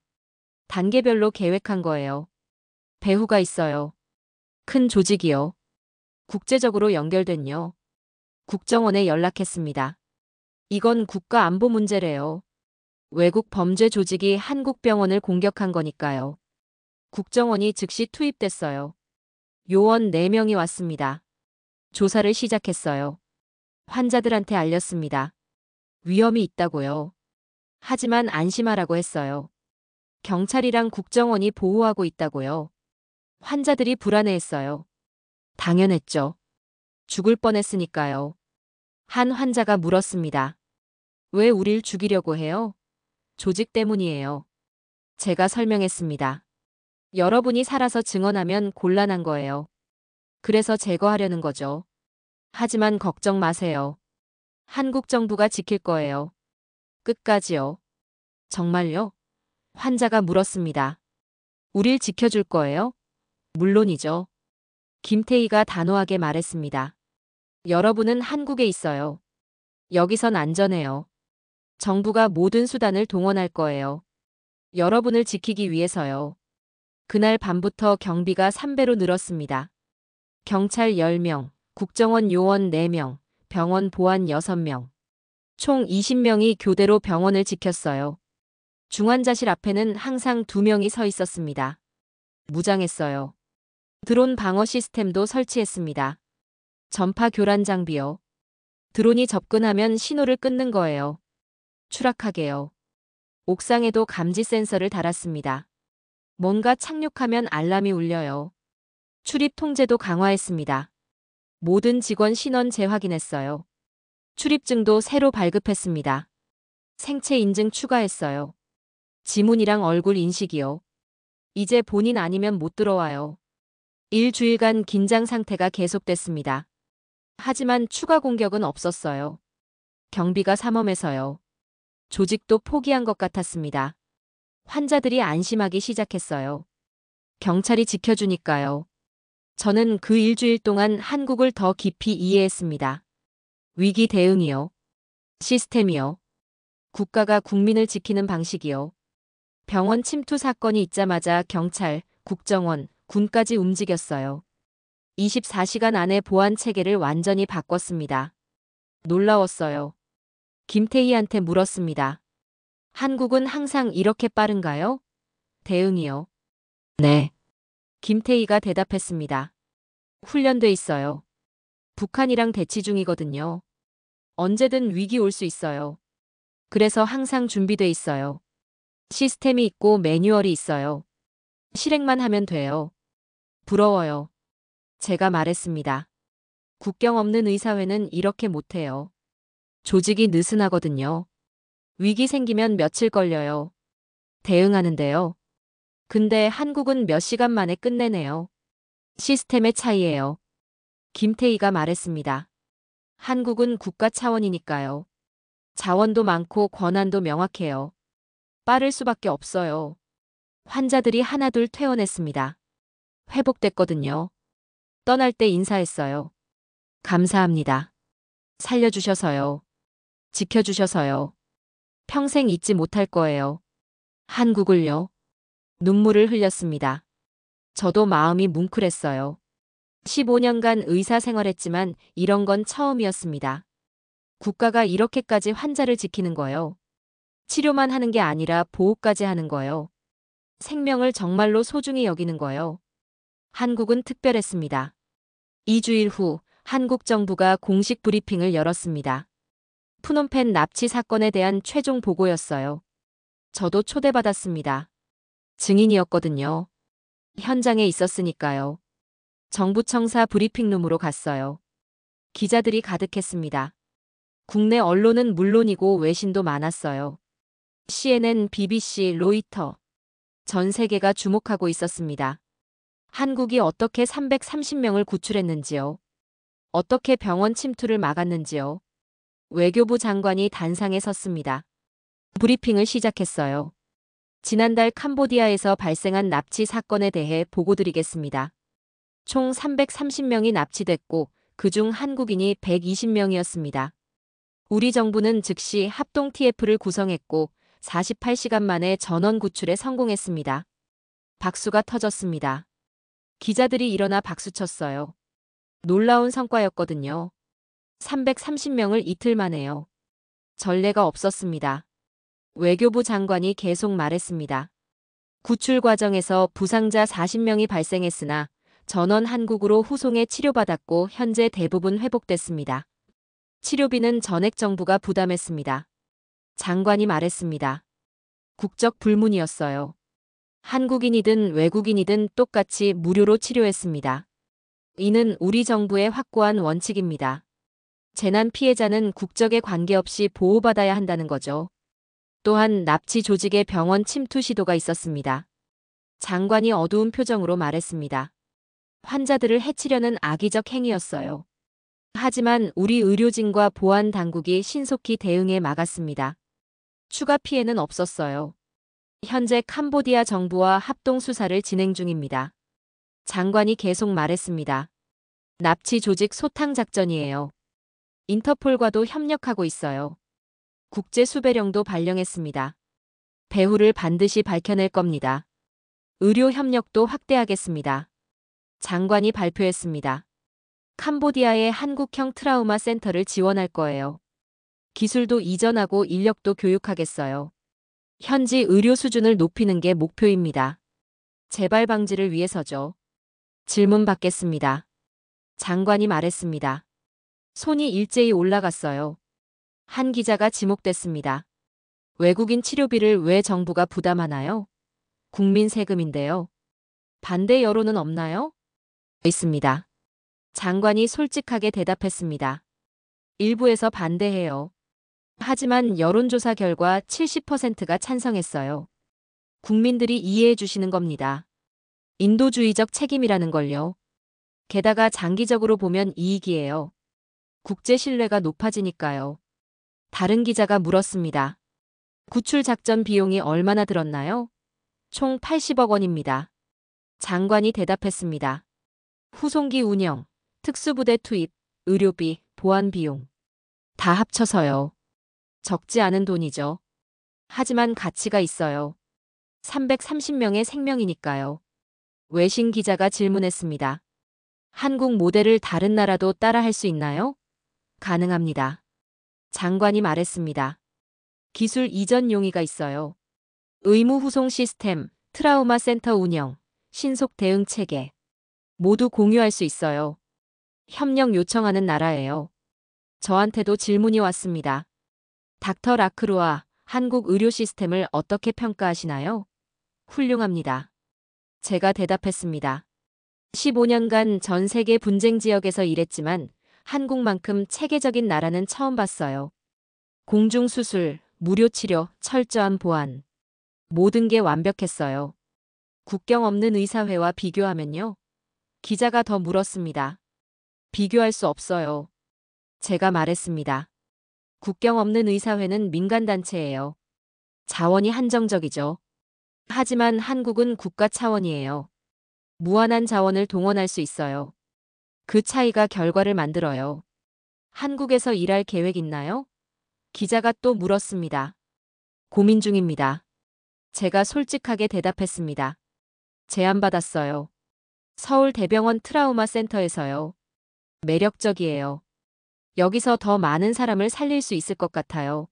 단계별로 계획한 거예요. 배후가 있어요. 큰 조직이요. 국제적으로 연결된요. 국정원에 연락했습니다. 이건 국가 안보 문제래요. 외국 범죄 조직이 한국 병원을 공격한 거니까요. 국정원이 즉시 투입됐어요. 요원 4명이 왔습니다. 조사를 시작했어요. 환자들한테 알렸습니다. 위험이 있다고요. 하지만 안심하라고 했어요. 경찰이랑 국정원이 보호하고 있다고요. 환자들이 불안해했어요. 당연했죠. 죽을 뻔했으니까요. 한 환자가 물었습니다. 왜 우릴 죽이려고 해요? 조직 때문이에요. 제가 설명했습니다. 여러분이 살아서 증언하면 곤란한 거예요. 그래서 제거하려는 거죠. 하지만 걱정 마세요. 한국 정부가 지킬 거예요. 끝까지요. 정말요? 환자가 물었습니다. 우릴 지켜줄 거예요? 물론이죠. 김태희가 단호하게 말했습니다. 여러분은 한국에 있어요. 여기선 안전해요. 정부가 모든 수단을 동원할 거예요. 여러분을 지키기 위해서요. 그날 밤부터 경비가 3배로 늘었습니다. 경찰 10명, 국정원 요원 4명, 병원 보안 6명. 총 20명이 교대로 병원을 지켰어요. 중환자실 앞에는 항상 2명이 서 있었습니다. 무장했어요. 드론 방어 시스템도 설치했습니다. 전파 교란 장비요. 드론이 접근하면 신호를 끊는 거예요. 추락하게요. 옥상에도 감지 센서를 달았습니다. 뭔가 착륙하면 알람이 울려요. 출입 통제도 강화했습니다. 모든 직원 신원 재확인했어요. 출입증도 새로 발급했습니다. 생체 인증 추가했어요. 지문이랑 얼굴 인식이요. 이제 본인 아니면 못 들어와요. 일주일간 긴장 상태가 계속됐습니다. 하지만 추가 공격은 없었어요. 경비가 삼엄해서요. 조직도 포기한 것 같았습니다. 환자들이 안심하기 시작했어요. 경찰이 지켜주니까요. 저는 그 일주일 동안 한국을 더 깊이 이해했습니다. 위기 대응이요. 시스템이요. 국가가 국민을 지키는 방식이요. 병원 침투 사건이 있자마자 경찰, 국정원, 군까지 움직였어요. 24시간 안에 보안 체계를 완전히 바꿨습니다. 놀라웠어요. 김태희한테 물었습니다. 한국은 항상 이렇게 빠른가요? 대응이요. 네. 김태희가 대답했습니다. 훈련돼 있어요. 북한이랑 대치 중이거든요. 언제든 위기 올 수 있어요. 그래서 항상 준비돼 있어요. 시스템이 있고 매뉴얼이 있어요. 실행만 하면 돼요. 부러워요. 제가 말했습니다. 국경 없는 의사회는 이렇게 못해요. 조직이 느슨하거든요. 위기 생기면 며칠 걸려요. 대응하는데요. 근데 한국은 몇 시간 만에 끝내네요. 시스템의 차이예요. 김태희가 말했습니다. 한국은 국가 차원이니까요. 자원도 많고 권한도 명확해요. 빠를 수밖에 없어요. 환자들이 하나둘 퇴원했습니다. 회복됐거든요. 떠날 때 인사했어요. 감사합니다. 살려주셔서요. 지켜주셔서요. 평생 잊지 못할 거예요. 한국을요. 눈물을 흘렸습니다. 저도 마음이 뭉클했어요. 15년간 의사 생활했지만 이런 건 처음이었습니다. 국가가 이렇게까지 환자를 지키는 거요. 치료만 하는 게 아니라 보호까지 하는 거요. 생명을 정말로 소중히 여기는 거요. 한국은 특별했습니다. 2주일 후 한국 정부가 공식 브리핑을 열었습니다. 푸놈펜 납치 사건에 대한 최종 보고였어요. 저도 초대받았습니다. 증인이었거든요. 현장에 있었으니까요. 정부청사 브리핑룸으로 갔어요. 기자들이 가득했습니다. 국내 언론은 물론이고 외신도 많았어요. CNN, BBC, 로이터. 전 세계가 주목하고 있었습니다. 한국이 어떻게 330명을 구출했는지요. 어떻게 병원 침투를 막았는지요. 외교부 장관이 단상에 섰습니다. 브리핑을 시작했어요. 지난달 캄보디아에서 발생한 납치 사건에 대해 보고드리겠습니다. 총 330명이 납치됐고 그중 한국인이 120명이었습니다. 우리 정부는 즉시 합동 TF를 구성했고 48시간 만에 전원 구출에 성공했습니다. 박수가 터졌습니다. 기자들이 일어나 박수쳤어요. 놀라운 성과였거든요. 330명을 이틀 만에요. 전례가 없었습니다. 외교부 장관이 계속 말했습니다. 구출 과정에서 부상자 40명이 발생했으나 전원 한국으로 후송해 치료받았고 현재 대부분 회복됐습니다. 치료비는 전액 정부가 부담했습니다. 장관이 말했습니다. 국적 불문이었어요. 한국인이든 외국인이든 똑같이 무료로 치료했습니다. 이는 우리 정부의 확고한 원칙입니다. 재난 피해자는 국적에 관계없이 보호받아야 한다는 거죠. 또한 납치 조직의 병원 침투 시도가 있었습니다. 장관이 어두운 표정으로 말했습니다. 환자들을 해치려는 악의적 행위였어요. 하지만 우리 의료진과 보안 당국이 신속히 대응해 막았습니다. 추가 피해는 없었어요. 현재 캄보디아 정부와 합동 수사를 진행 중입니다. 장관이 계속 말했습니다. 납치 조직 소탕 작전이에요. 인터폴과도 협력하고 있어요. 국제 수배령도 발령했습니다. 배후를 반드시 밝혀낼 겁니다. 의료 협력도 확대하겠습니다. 장관이 발표했습니다. 캄보디아의 한국형 트라우마 센터를 지원할 거예요. 기술도 이전하고 인력도 교육하겠어요. 현지 의료 수준을 높이는 게 목표입니다. 재발 방지를 위해서죠. 질문 받겠습니다. 장관이 말했습니다. 손이 일제히 올라갔어요. 한 기자가 지목됐습니다. 외국인 치료비를 왜 정부가 부담하나요? 국민 세금인데요. 반대 여론은 없나요? 있습니다. 장관이 솔직하게 대답했습니다. 일부에서 반대해요. 하지만 여론조사 결과 70%가 찬성했어요. 국민들이 이해해 주시는 겁니다. 인도주의적 책임이라는 걸요. 게다가 장기적으로 보면 이익이에요. 국제 신뢰가 높아지니까요. 다른 기자가 물었습니다. 구출 작전 비용이 얼마나 들었나요? 총 80억 원입니다. 장관이 대답했습니다. 후송기 운영, 특수부대 투입, 의료비, 보안 비용. 다 합쳐서요. 적지 않은 돈이죠. 하지만 가치가 있어요. 330명의 생명이니까요. 외신 기자가 질문했습니다. 한국 모델을 다른 나라도 따라할 수 있나요? 가능합니다. 장관이 말했습니다. 기술 이전 용이가 있어요. 의무 후송 시스템, 트라우마 센터 운영, 신속 대응 체계. 모두 공유할 수 있어요. 협력 요청하는 나라예요. 저한테도 질문이 왔습니다. 닥터 라크루아, 한국 의료 시스템을 어떻게 평가하시나요? 훌륭합니다. 제가 대답했습니다. 15년간 전 세계 분쟁 지역에서 일했지만 한국만큼 체계적인 나라는 처음 봤어요. 공중수술, 무료치료, 철저한 보안. 모든 게 완벽했어요. 국경 없는 의사회와 비교하면요? 기자가 더 물었습니다. 비교할 수 없어요. 제가 말했습니다. 국경 없는 의사회는 민간단체예요. 자원이 한정적이죠. 하지만 한국은 국가 차원이에요. 무한한 자원을 동원할 수 있어요. 그 차이가 결과를 만들어요. 한국에서 일할 계획 있나요? 기자가 또 물었습니다. 고민 중입니다. 제가 솔직하게 대답했습니다. 제안받았어요. 서울대병원 트라우마 센터에서요. 매력적이에요. 여기서 더 많은 사람을 살릴 수 있을 것 같아요.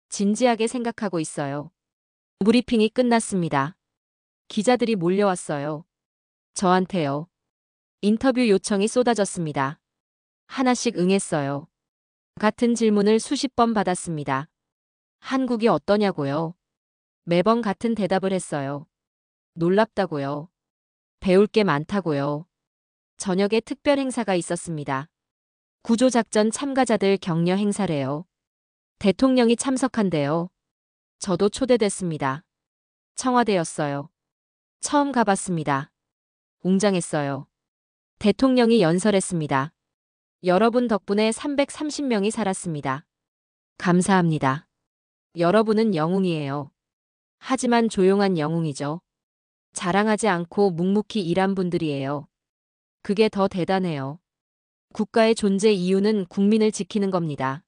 진지하게 생각하고 있어요. 브리핑이 끝났습니다. 기자들이 몰려왔어요. 저한테요. 인터뷰 요청이 쏟아졌습니다. 하나씩 응했어요. 같은 질문을 수십 번 받았습니다. 한국이 어떠냐고요? 매번 같은 대답을 했어요. 놀랍다고요. 배울 게 많다고요. 저녁에 특별 행사가 있었습니다. 구조작전 참가자들 격려 행사래요. 대통령이 참석한대요. 저도 초대됐습니다. 청와대였어요. 처음 가봤습니다. 웅장했어요. 대통령이 연설했습니다. 여러분 덕분에 330명이 살았습니다. 감사합니다. 여러분은 영웅이에요. 하지만 조용한 영웅이죠. 자랑하지 않고 묵묵히 일한 분들이에요. 그게 더 대단해요. 국가의 존재 이유는 국민을 지키는 겁니다.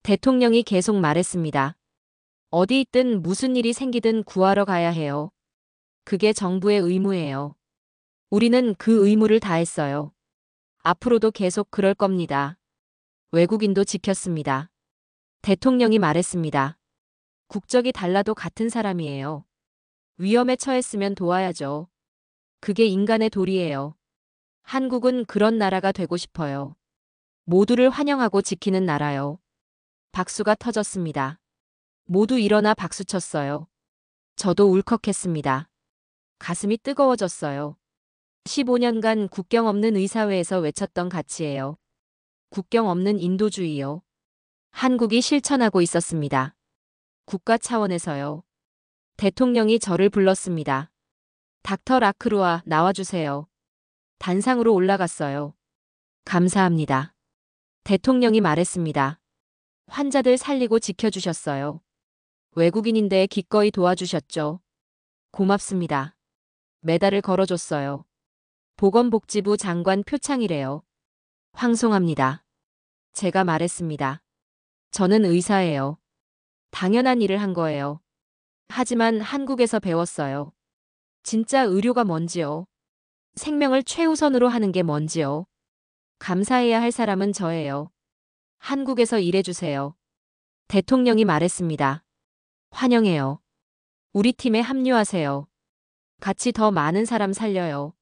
대통령이 계속 말했습니다. 어디 있든 무슨 일이 생기든 구하러 가야 해요. 그게 정부의 의무예요. 우리는 그 의무를 다했어요. 앞으로도 계속 그럴 겁니다. 외국인도 지켰습니다. 대통령이 말했습니다. 국적이 달라도 같은 사람이에요. 위험에 처했으면 도와야죠. 그게 인간의 도리예요. 한국은 그런 나라가 되고 싶어요. 모두를 환영하고 지키는 나라요. 박수가 터졌습니다. 모두 일어나 박수쳤어요. 저도 울컥했습니다. 가슴이 뜨거워졌어요. 15년간 국경 없는 의사회에서 외쳤던 가치예요. 국경 없는 인도주의요. 한국이 실천하고 있었습니다. 국가 차원에서요. 대통령이 저를 불렀습니다. 닥터 라크루아 나와주세요. 단상으로 올라갔어요. 감사합니다. 대통령이 말했습니다. 환자들 살리고 지켜주셨어요. 외국인인데 기꺼이 도와주셨죠. 고맙습니다. 메달을 걸어줬어요. 보건복지부 장관 표창이래요. 황송합니다. 제가 말했습니다. 저는 의사예요. 당연한 일을 한 거예요. 하지만 한국에서 배웠어요. 진짜 의료가 뭔지요. 생명을 최우선으로 하는 게 뭔지요. 감사해야 할 사람은 저예요. 한국에서 일해주세요. 대통령이 말했습니다. 환영해요. 우리 팀에 합류하세요. 같이 더 많은 사람 살려요.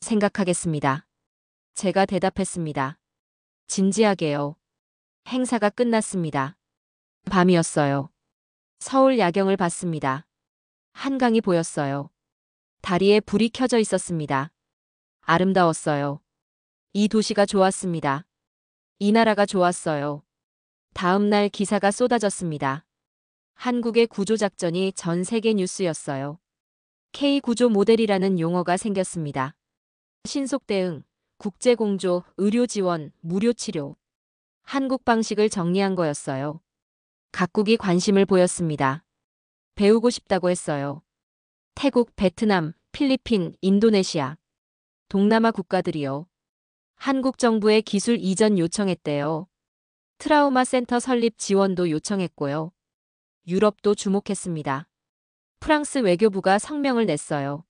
생각하겠습니다. 제가 대답했습니다. 진지하게요. 행사가 끝났습니다. 밤이었어요. 서울 야경을 봤습니다. 한강이 보였어요. 다리에 불이 켜져 있었습니다. 아름다웠어요. 이 도시가 좋았습니다. 이 나라가 좋았어요. 다음 날 기사가 쏟아졌습니다. 한국의 구조작전이 전 세계 뉴스였어요. K구조 모델이라는 용어가 생겼습니다. 신속 대응, 국제 공조, 의료 지원, 무료 치료. 한국 방식을 정리한 거였어요. 각국이 관심을 보였습니다. 배우고 싶다고 했어요. 태국, 베트남, 필리핀, 인도네시아. 동남아 국가들이요. 한국 정부에 기술 이전 요청했대요. 트라우마 센터 설립 지원도 요청했고요. 유럽도 주목했습니다. 프랑스 외교부가 성명을 냈어요.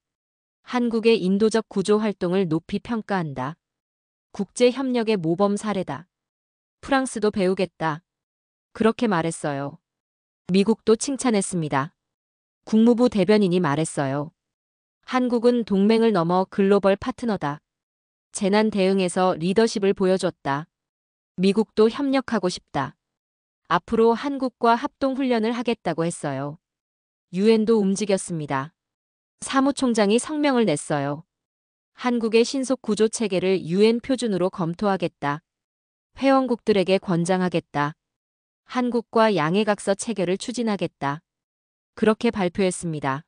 한국의 인도적 구조 활동을 높이 평가한다. 국제 협력의 모범 사례다. 프랑스도 배우겠다. 그렇게 말했어요. 미국도 칭찬했습니다. 국무부 대변인이 말했어요. 한국은 동맹을 넘어 글로벌 파트너다. 재난 대응에서 리더십을 보여줬다. 미국도 협력하고 싶다. 앞으로 한국과 합동훈련을 하겠다고 했어요. 유엔도 움직였습니다. 사무총장이 성명을 냈어요. 한국의 신속 구조 체계를 유엔 표준으로 검토하겠다. 회원국들에게 권장하겠다. 한국과 양해각서 체결을 추진하겠다. 그렇게 발표했습니다.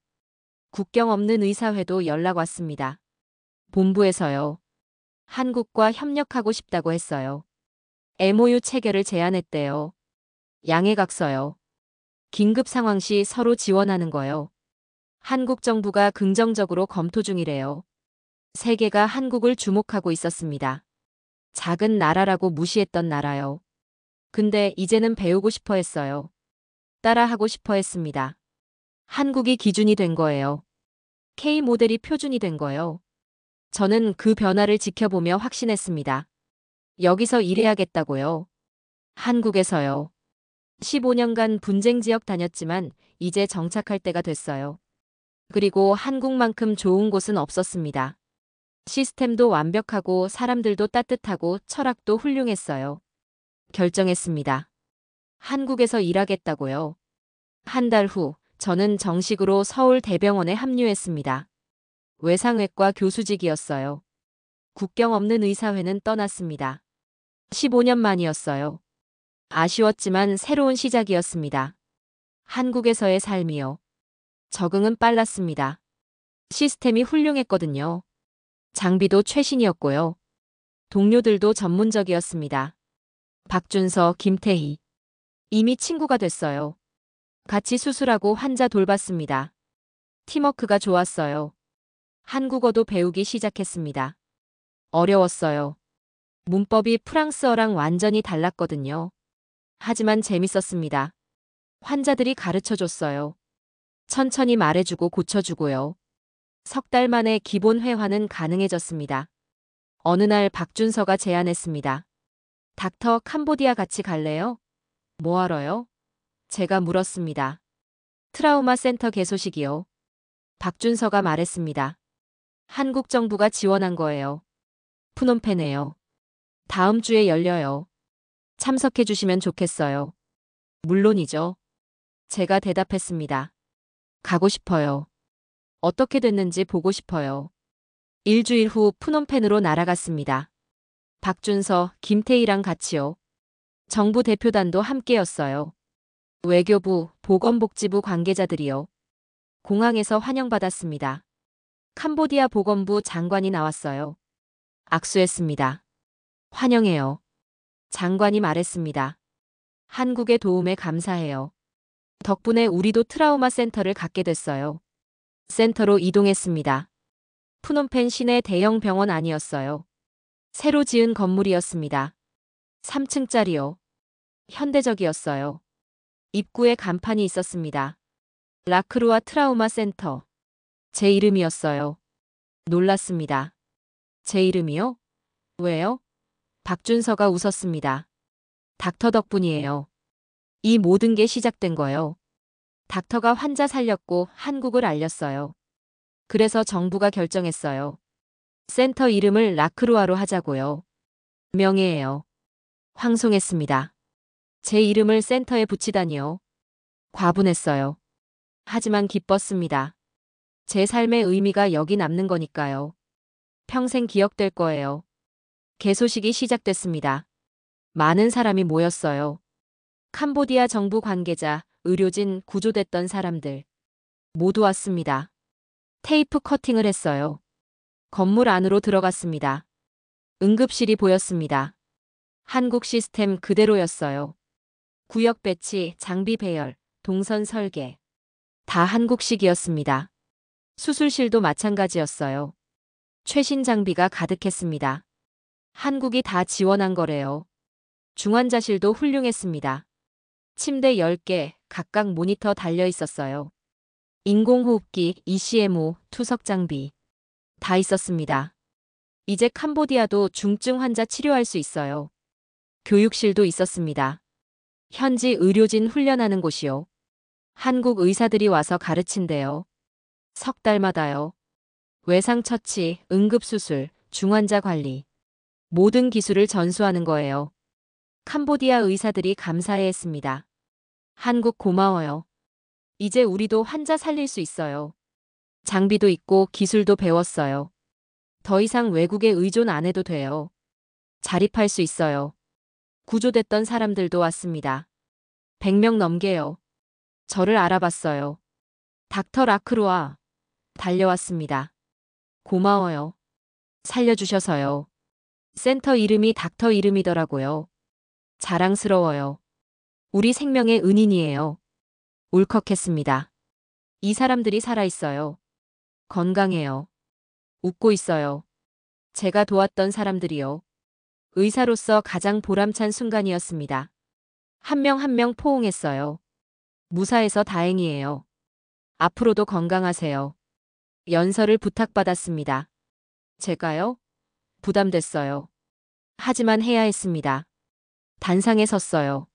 국경 없는 의사회도 연락 왔습니다. 본부에서요. 한국과 협력하고 싶다고 했어요. MOU 체결을 제안했대요. 양해각서요. 긴급 상황 시 서로 지원하는 거요. 한국 정부가 긍정적으로 검토 중이래요. 세계가 한국을 주목하고 있었습니다. 작은 나라라고 무시했던 나라요. 근데 이제는 배우고 싶어 했어요. 따라하고 싶어 했습니다. 한국이 기준이 된 거예요. K 모델이 표준이 된 거요. 저는 그 변화를 지켜보며 확신했습니다. 여기서 일해야겠다고요. 한국에서요. 15년간 분쟁 지역 다녔지만 이제 정착할 때가 됐어요. 그리고 한국만큼 좋은 곳은 없었습니다. 시스템도 완벽하고 사람들도 따뜻하고 철학도 훌륭했어요. 결정했습니다. 한국에서 일하겠다고요. 한 달 후 저는 정식으로 서울대병원에 합류했습니다. 외상외과 교수직이었어요. 국경 없는 의사회는 떠났습니다. 15년 만이었어요. 아쉬웠지만 새로운 시작이었습니다. 한국에서의 삶이요. 적응은 빨랐습니다. 시스템이 훌륭했거든요. 장비도 최신이었고요. 동료들도 전문적이었습니다. 박준서, 김태희. 이미 친구가 됐어요. 같이 수술하고 환자 돌봤습니다. 팀워크가 좋았어요. 한국어도 배우기 시작했습니다. 어려웠어요. 문법이 프랑스어랑 완전히 달랐거든요. 하지만 재밌었습니다. 환자들이 가르쳐줬어요. 천천히 말해주고 고쳐주고요. 석 달 만에 기본 회화는 가능해졌습니다. 어느 날 박준서가 제안했습니다. 닥터 캄보디아 같이 갈래요? 뭐하러요? 제가 물었습니다. 트라우마 센터 개소식이요. 박준서가 말했습니다. 한국 정부가 지원한 거예요. 푸놈펜에요. 다음 주에 열려요. 참석해 주시면 좋겠어요. 물론이죠. 제가 대답했습니다. 가고 싶어요. 어떻게 됐는지 보고 싶어요. 일주일 후 푸놈펜으로 날아갔습니다. 박준서, 김태희랑 같이요. 정부 대표단도 함께였어요. 외교부, 보건복지부 관계자들이요. 공항에서 환영받았습니다. 캄보디아 보건부 장관이 나왔어요. 악수했습니다. 환영해요. 장관이 말했습니다. 한국의 도움에 감사해요. 덕분에 우리도 트라우마 센터를 갖게 됐어요. 센터로 이동했습니다. 푸놈펜 시내 대형 병원 아니었어요. 새로 지은 건물이었습니다. 3층짜리요. 현대적이었어요. 입구에 간판이 있었습니다. 라크루아 트라우마 센터. 제 이름이었어요. 놀랐습니다. 제 이름이요? 왜요? 박준서가 웃었습니다. 닥터 덕분이에요. 이 모든 게 시작된 거요. 닥터가 환자 살렸고 한국을 알렸어요. 그래서 정부가 결정했어요. 센터 이름을 라크루아로 하자고요. 명예예요. 황송했습니다. 제 이름을 센터에 붙이다니요. 과분했어요. 하지만 기뻤습니다. 제 삶의 의미가 여기 남는 거니까요. 평생 기억될 거예요. 개소식이 시작됐습니다. 많은 사람이 모였어요. 캄보디아 정부 관계자, 의료진, 구조됐던 사람들. 모두 왔습니다. 테이프 커팅을 했어요. 건물 안으로 들어갔습니다. 응급실이 보였습니다. 한국 시스템 그대로였어요. 구역 배치, 장비 배열, 동선 설계. 다 한국식이었습니다. 수술실도 마찬가지였어요. 최신 장비가 가득했습니다. 한국이 다 지원한 거래요. 중환자실도 훌륭했습니다. 침대 10개, 각각 모니터 달려 있었어요. 인공호흡기, ECMO, 투석 장비. 다 있었습니다. 이제 캄보디아도 중증 환자 치료할 수 있어요. 교육실도 있었습니다. 현지 의료진 훈련하는 곳이요. 한국 의사들이 와서 가르친대요. 석 달마다요. 외상처치, 응급수술, 중환자 관리. 모든 기술을 전수하는 거예요. 캄보디아 의사들이 감사해 했습니다. 한국 고마워요. 이제 우리도 환자 살릴 수 있어요. 장비도 있고 기술도 배웠어요. 더 이상 외국에 의존 안 해도 돼요. 자립할 수 있어요. 구조됐던 사람들도 왔습니다. 100명 넘게요. 저를 알아봤어요. 닥터 라크루아. 달려왔습니다. 고마워요. 살려주셔서요. 센터 이름이 닥터 이름이더라고요. 자랑스러워요. 우리 생명의 은인이에요. 울컥했습니다. 이 사람들이 살아있어요. 건강해요. 웃고 있어요. 제가 도왔던 사람들이요. 의사로서 가장 보람찬 순간이었습니다. 한 명 한 명 포옹했어요. 무사해서 다행이에요. 앞으로도 건강하세요. 연설을 부탁받았습니다. 제가요? 부담됐어요. 하지만 해야 했습니다. 단상에 섰어요.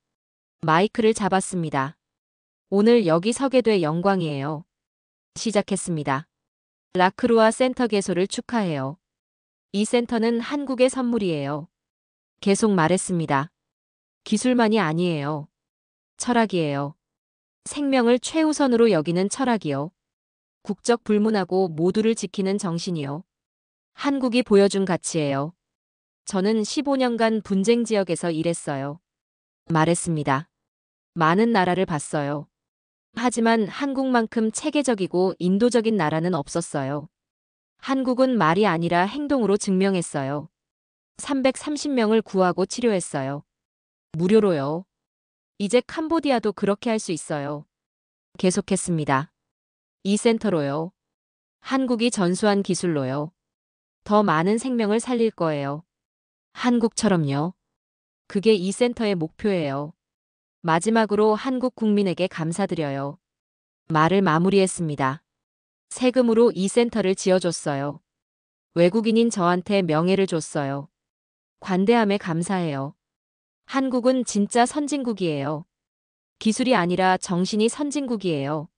마이크를 잡았습니다. 오늘 여기 서게 돼 영광이에요. 시작했습니다. 라크루아 센터 개소를 축하해요. 이 센터는 한국의 선물이에요. 계속 말했습니다. 기술만이 아니에요. 철학이에요. 생명을 최우선으로 여기는 철학이요. 국적 불문하고 모두를 지키는 정신이요. 한국이 보여준 가치예요. 저는 15년간 분쟁 지역에서 일했어요. 말했습니다. 많은 나라를 봤어요. 하지만 한국만큼 체계적이고 인도적인 나라는 없었어요. 한국은 말이 아니라 행동으로 증명했어요. 330명을 구하고 치료했어요. 무료로요. 이제 캄보디아도 그렇게 할 수 있어요. 계속했습니다. 이 센터로요. 한국이 전수한 기술로요. 더 많은 생명을 살릴 거예요. 한국처럼요. 그게 이 센터의 목표예요. 마지막으로 한국 국민에게 감사드려요. 말을 마무리했습니다. 세금으로 이 센터를 지어줬어요. 외국인인 저한테 명예를 줬어요. 관대함에 감사해요. 한국은 진짜 선진국이에요. 기술이 아니라 정신이 선진국이에요.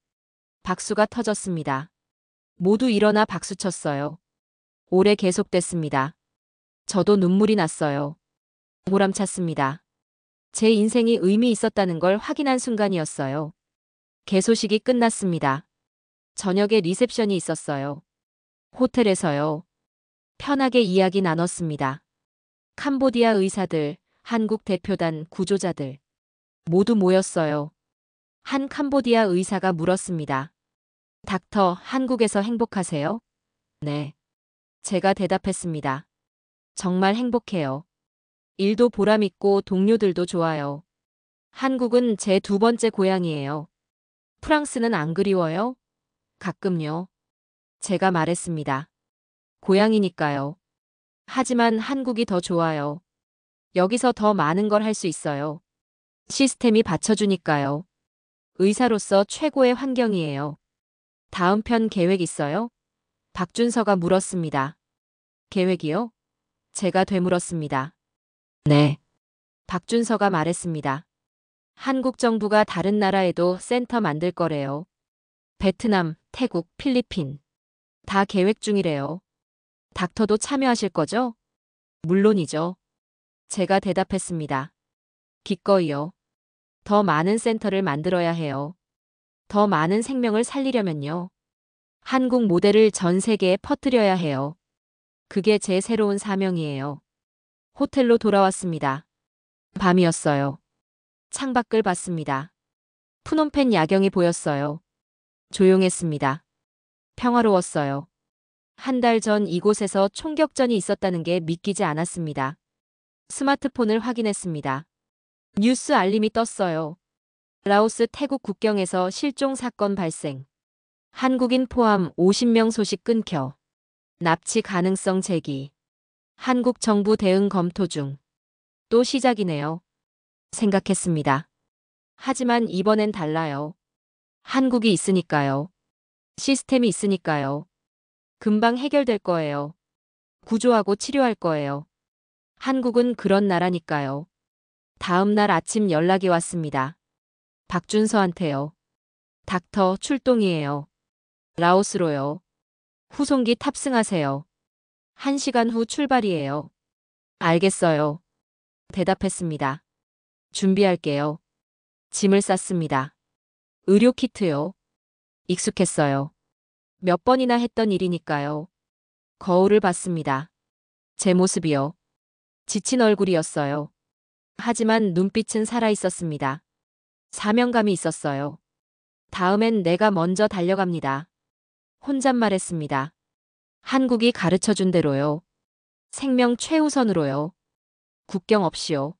박수가 터졌습니다. 모두 일어나 박수쳤어요. 오래 계속됐습니다. 저도 눈물이 났어요. 보람찼습니다. 제 인생이 의미 있었다는 걸 확인한 순간이었어요. 개소식이 끝났습니다. 저녁에 리셉션이 있었어요. 호텔에서요. 편하게 이야기 나눴습니다. 캄보디아 의사들, 한국 대표단 구조자들 모두 모였어요. 한 캄보디아 의사가 물었습니다. 닥터, 한국에서 행복하세요? 네. 제가 대답했습니다. 정말 행복해요. 일도 보람있고 동료들도 좋아요. 한국은 제 두 번째 고향이에요. 프랑스는 안 그리워요? 가끔요. 제가 말했습니다. 고향이니까요. 하지만 한국이 더 좋아요. 여기서 더 많은 걸 할 수 있어요. 시스템이 받쳐주니까요. 의사로서 최고의 환경이에요. 다음 편 계획 있어요? 박준서가 물었습니다. 계획이요? 제가 되물었습니다. 네. 박준서가 말했습니다. 한국 정부가 다른 나라에도 센터 만들 거래요. 베트남, 태국, 필리핀. 다 계획 중이래요. 닥터도 참여하실 거죠? 물론이죠. 제가 대답했습니다. 기꺼이요. 더 많은 센터를 만들어야 해요. 더 많은 생명을 살리려면요. 한국 모델을 전 세계에 퍼뜨려야 해요. 그게 제 새로운 사명이에요. 호텔로 돌아왔습니다. 밤이었어요. 창밖을 봤습니다. 푸놈펜 야경이 보였어요. 조용했습니다. 평화로웠어요. 한 달 전 이곳에서 총격전이 있었다는 게 믿기지 않았습니다. 스마트폰을 확인했습니다. 뉴스 알림이 떴어요. 라오스 태국 국경에서 실종 사건 발생. 한국인 포함 50명 소식 끊겨. 납치 가능성 제기. 한국 정부 대응 검토 중. 또 시작이네요. 생각했습니다. 하지만 이번엔 달라요. 한국이 있으니까요. 시스템이 있으니까요. 금방 해결될 거예요. 구조하고 치료할 거예요. 한국은 그런 나라니까요. 다음 날 아침 연락이 왔습니다. 박준서한테요. 닥터 출동이에요. 라오스로요. 후송기 탑승하세요. 1시간 후 출발이에요. 알겠어요. 대답했습니다. 준비할게요. 짐을 쌌습니다. 의료 키트요. 익숙했어요. 몇 번이나 했던 일이니까요. 거울을 봤습니다. 제 모습이요. 지친 얼굴이었어요. 하지만 눈빛은 살아있었습니다. 사명감이 있었어요. 다음엔 내가 먼저 달려갑니다. 혼잣말했습니다. 한국이 가르쳐준 대로요. 생명 최우선으로요. 국경 없이요.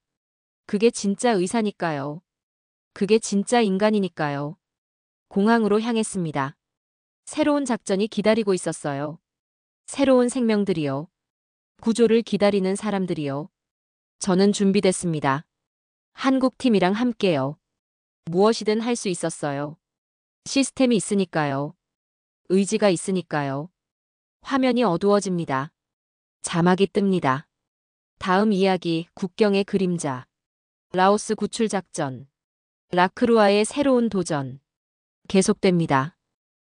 그게 진짜 의사니까요. 그게 진짜 인간이니까요. 공항으로 향했습니다. 새로운 작전이 기다리고 있었어요. 새로운 생명들이요. 구조를 기다리는 사람들이요. 저는 준비됐습니다. 한국 팀이랑 함께요. 무엇이든 할 수 있었어요. 시스템이 있으니까요. 의지가 있으니까요. 화면이 어두워집니다. 자막이 뜹니다. 다음 이야기 국경의 그림자. 라오스 구출 작전. 라크루아의 새로운 도전. 계속됩니다.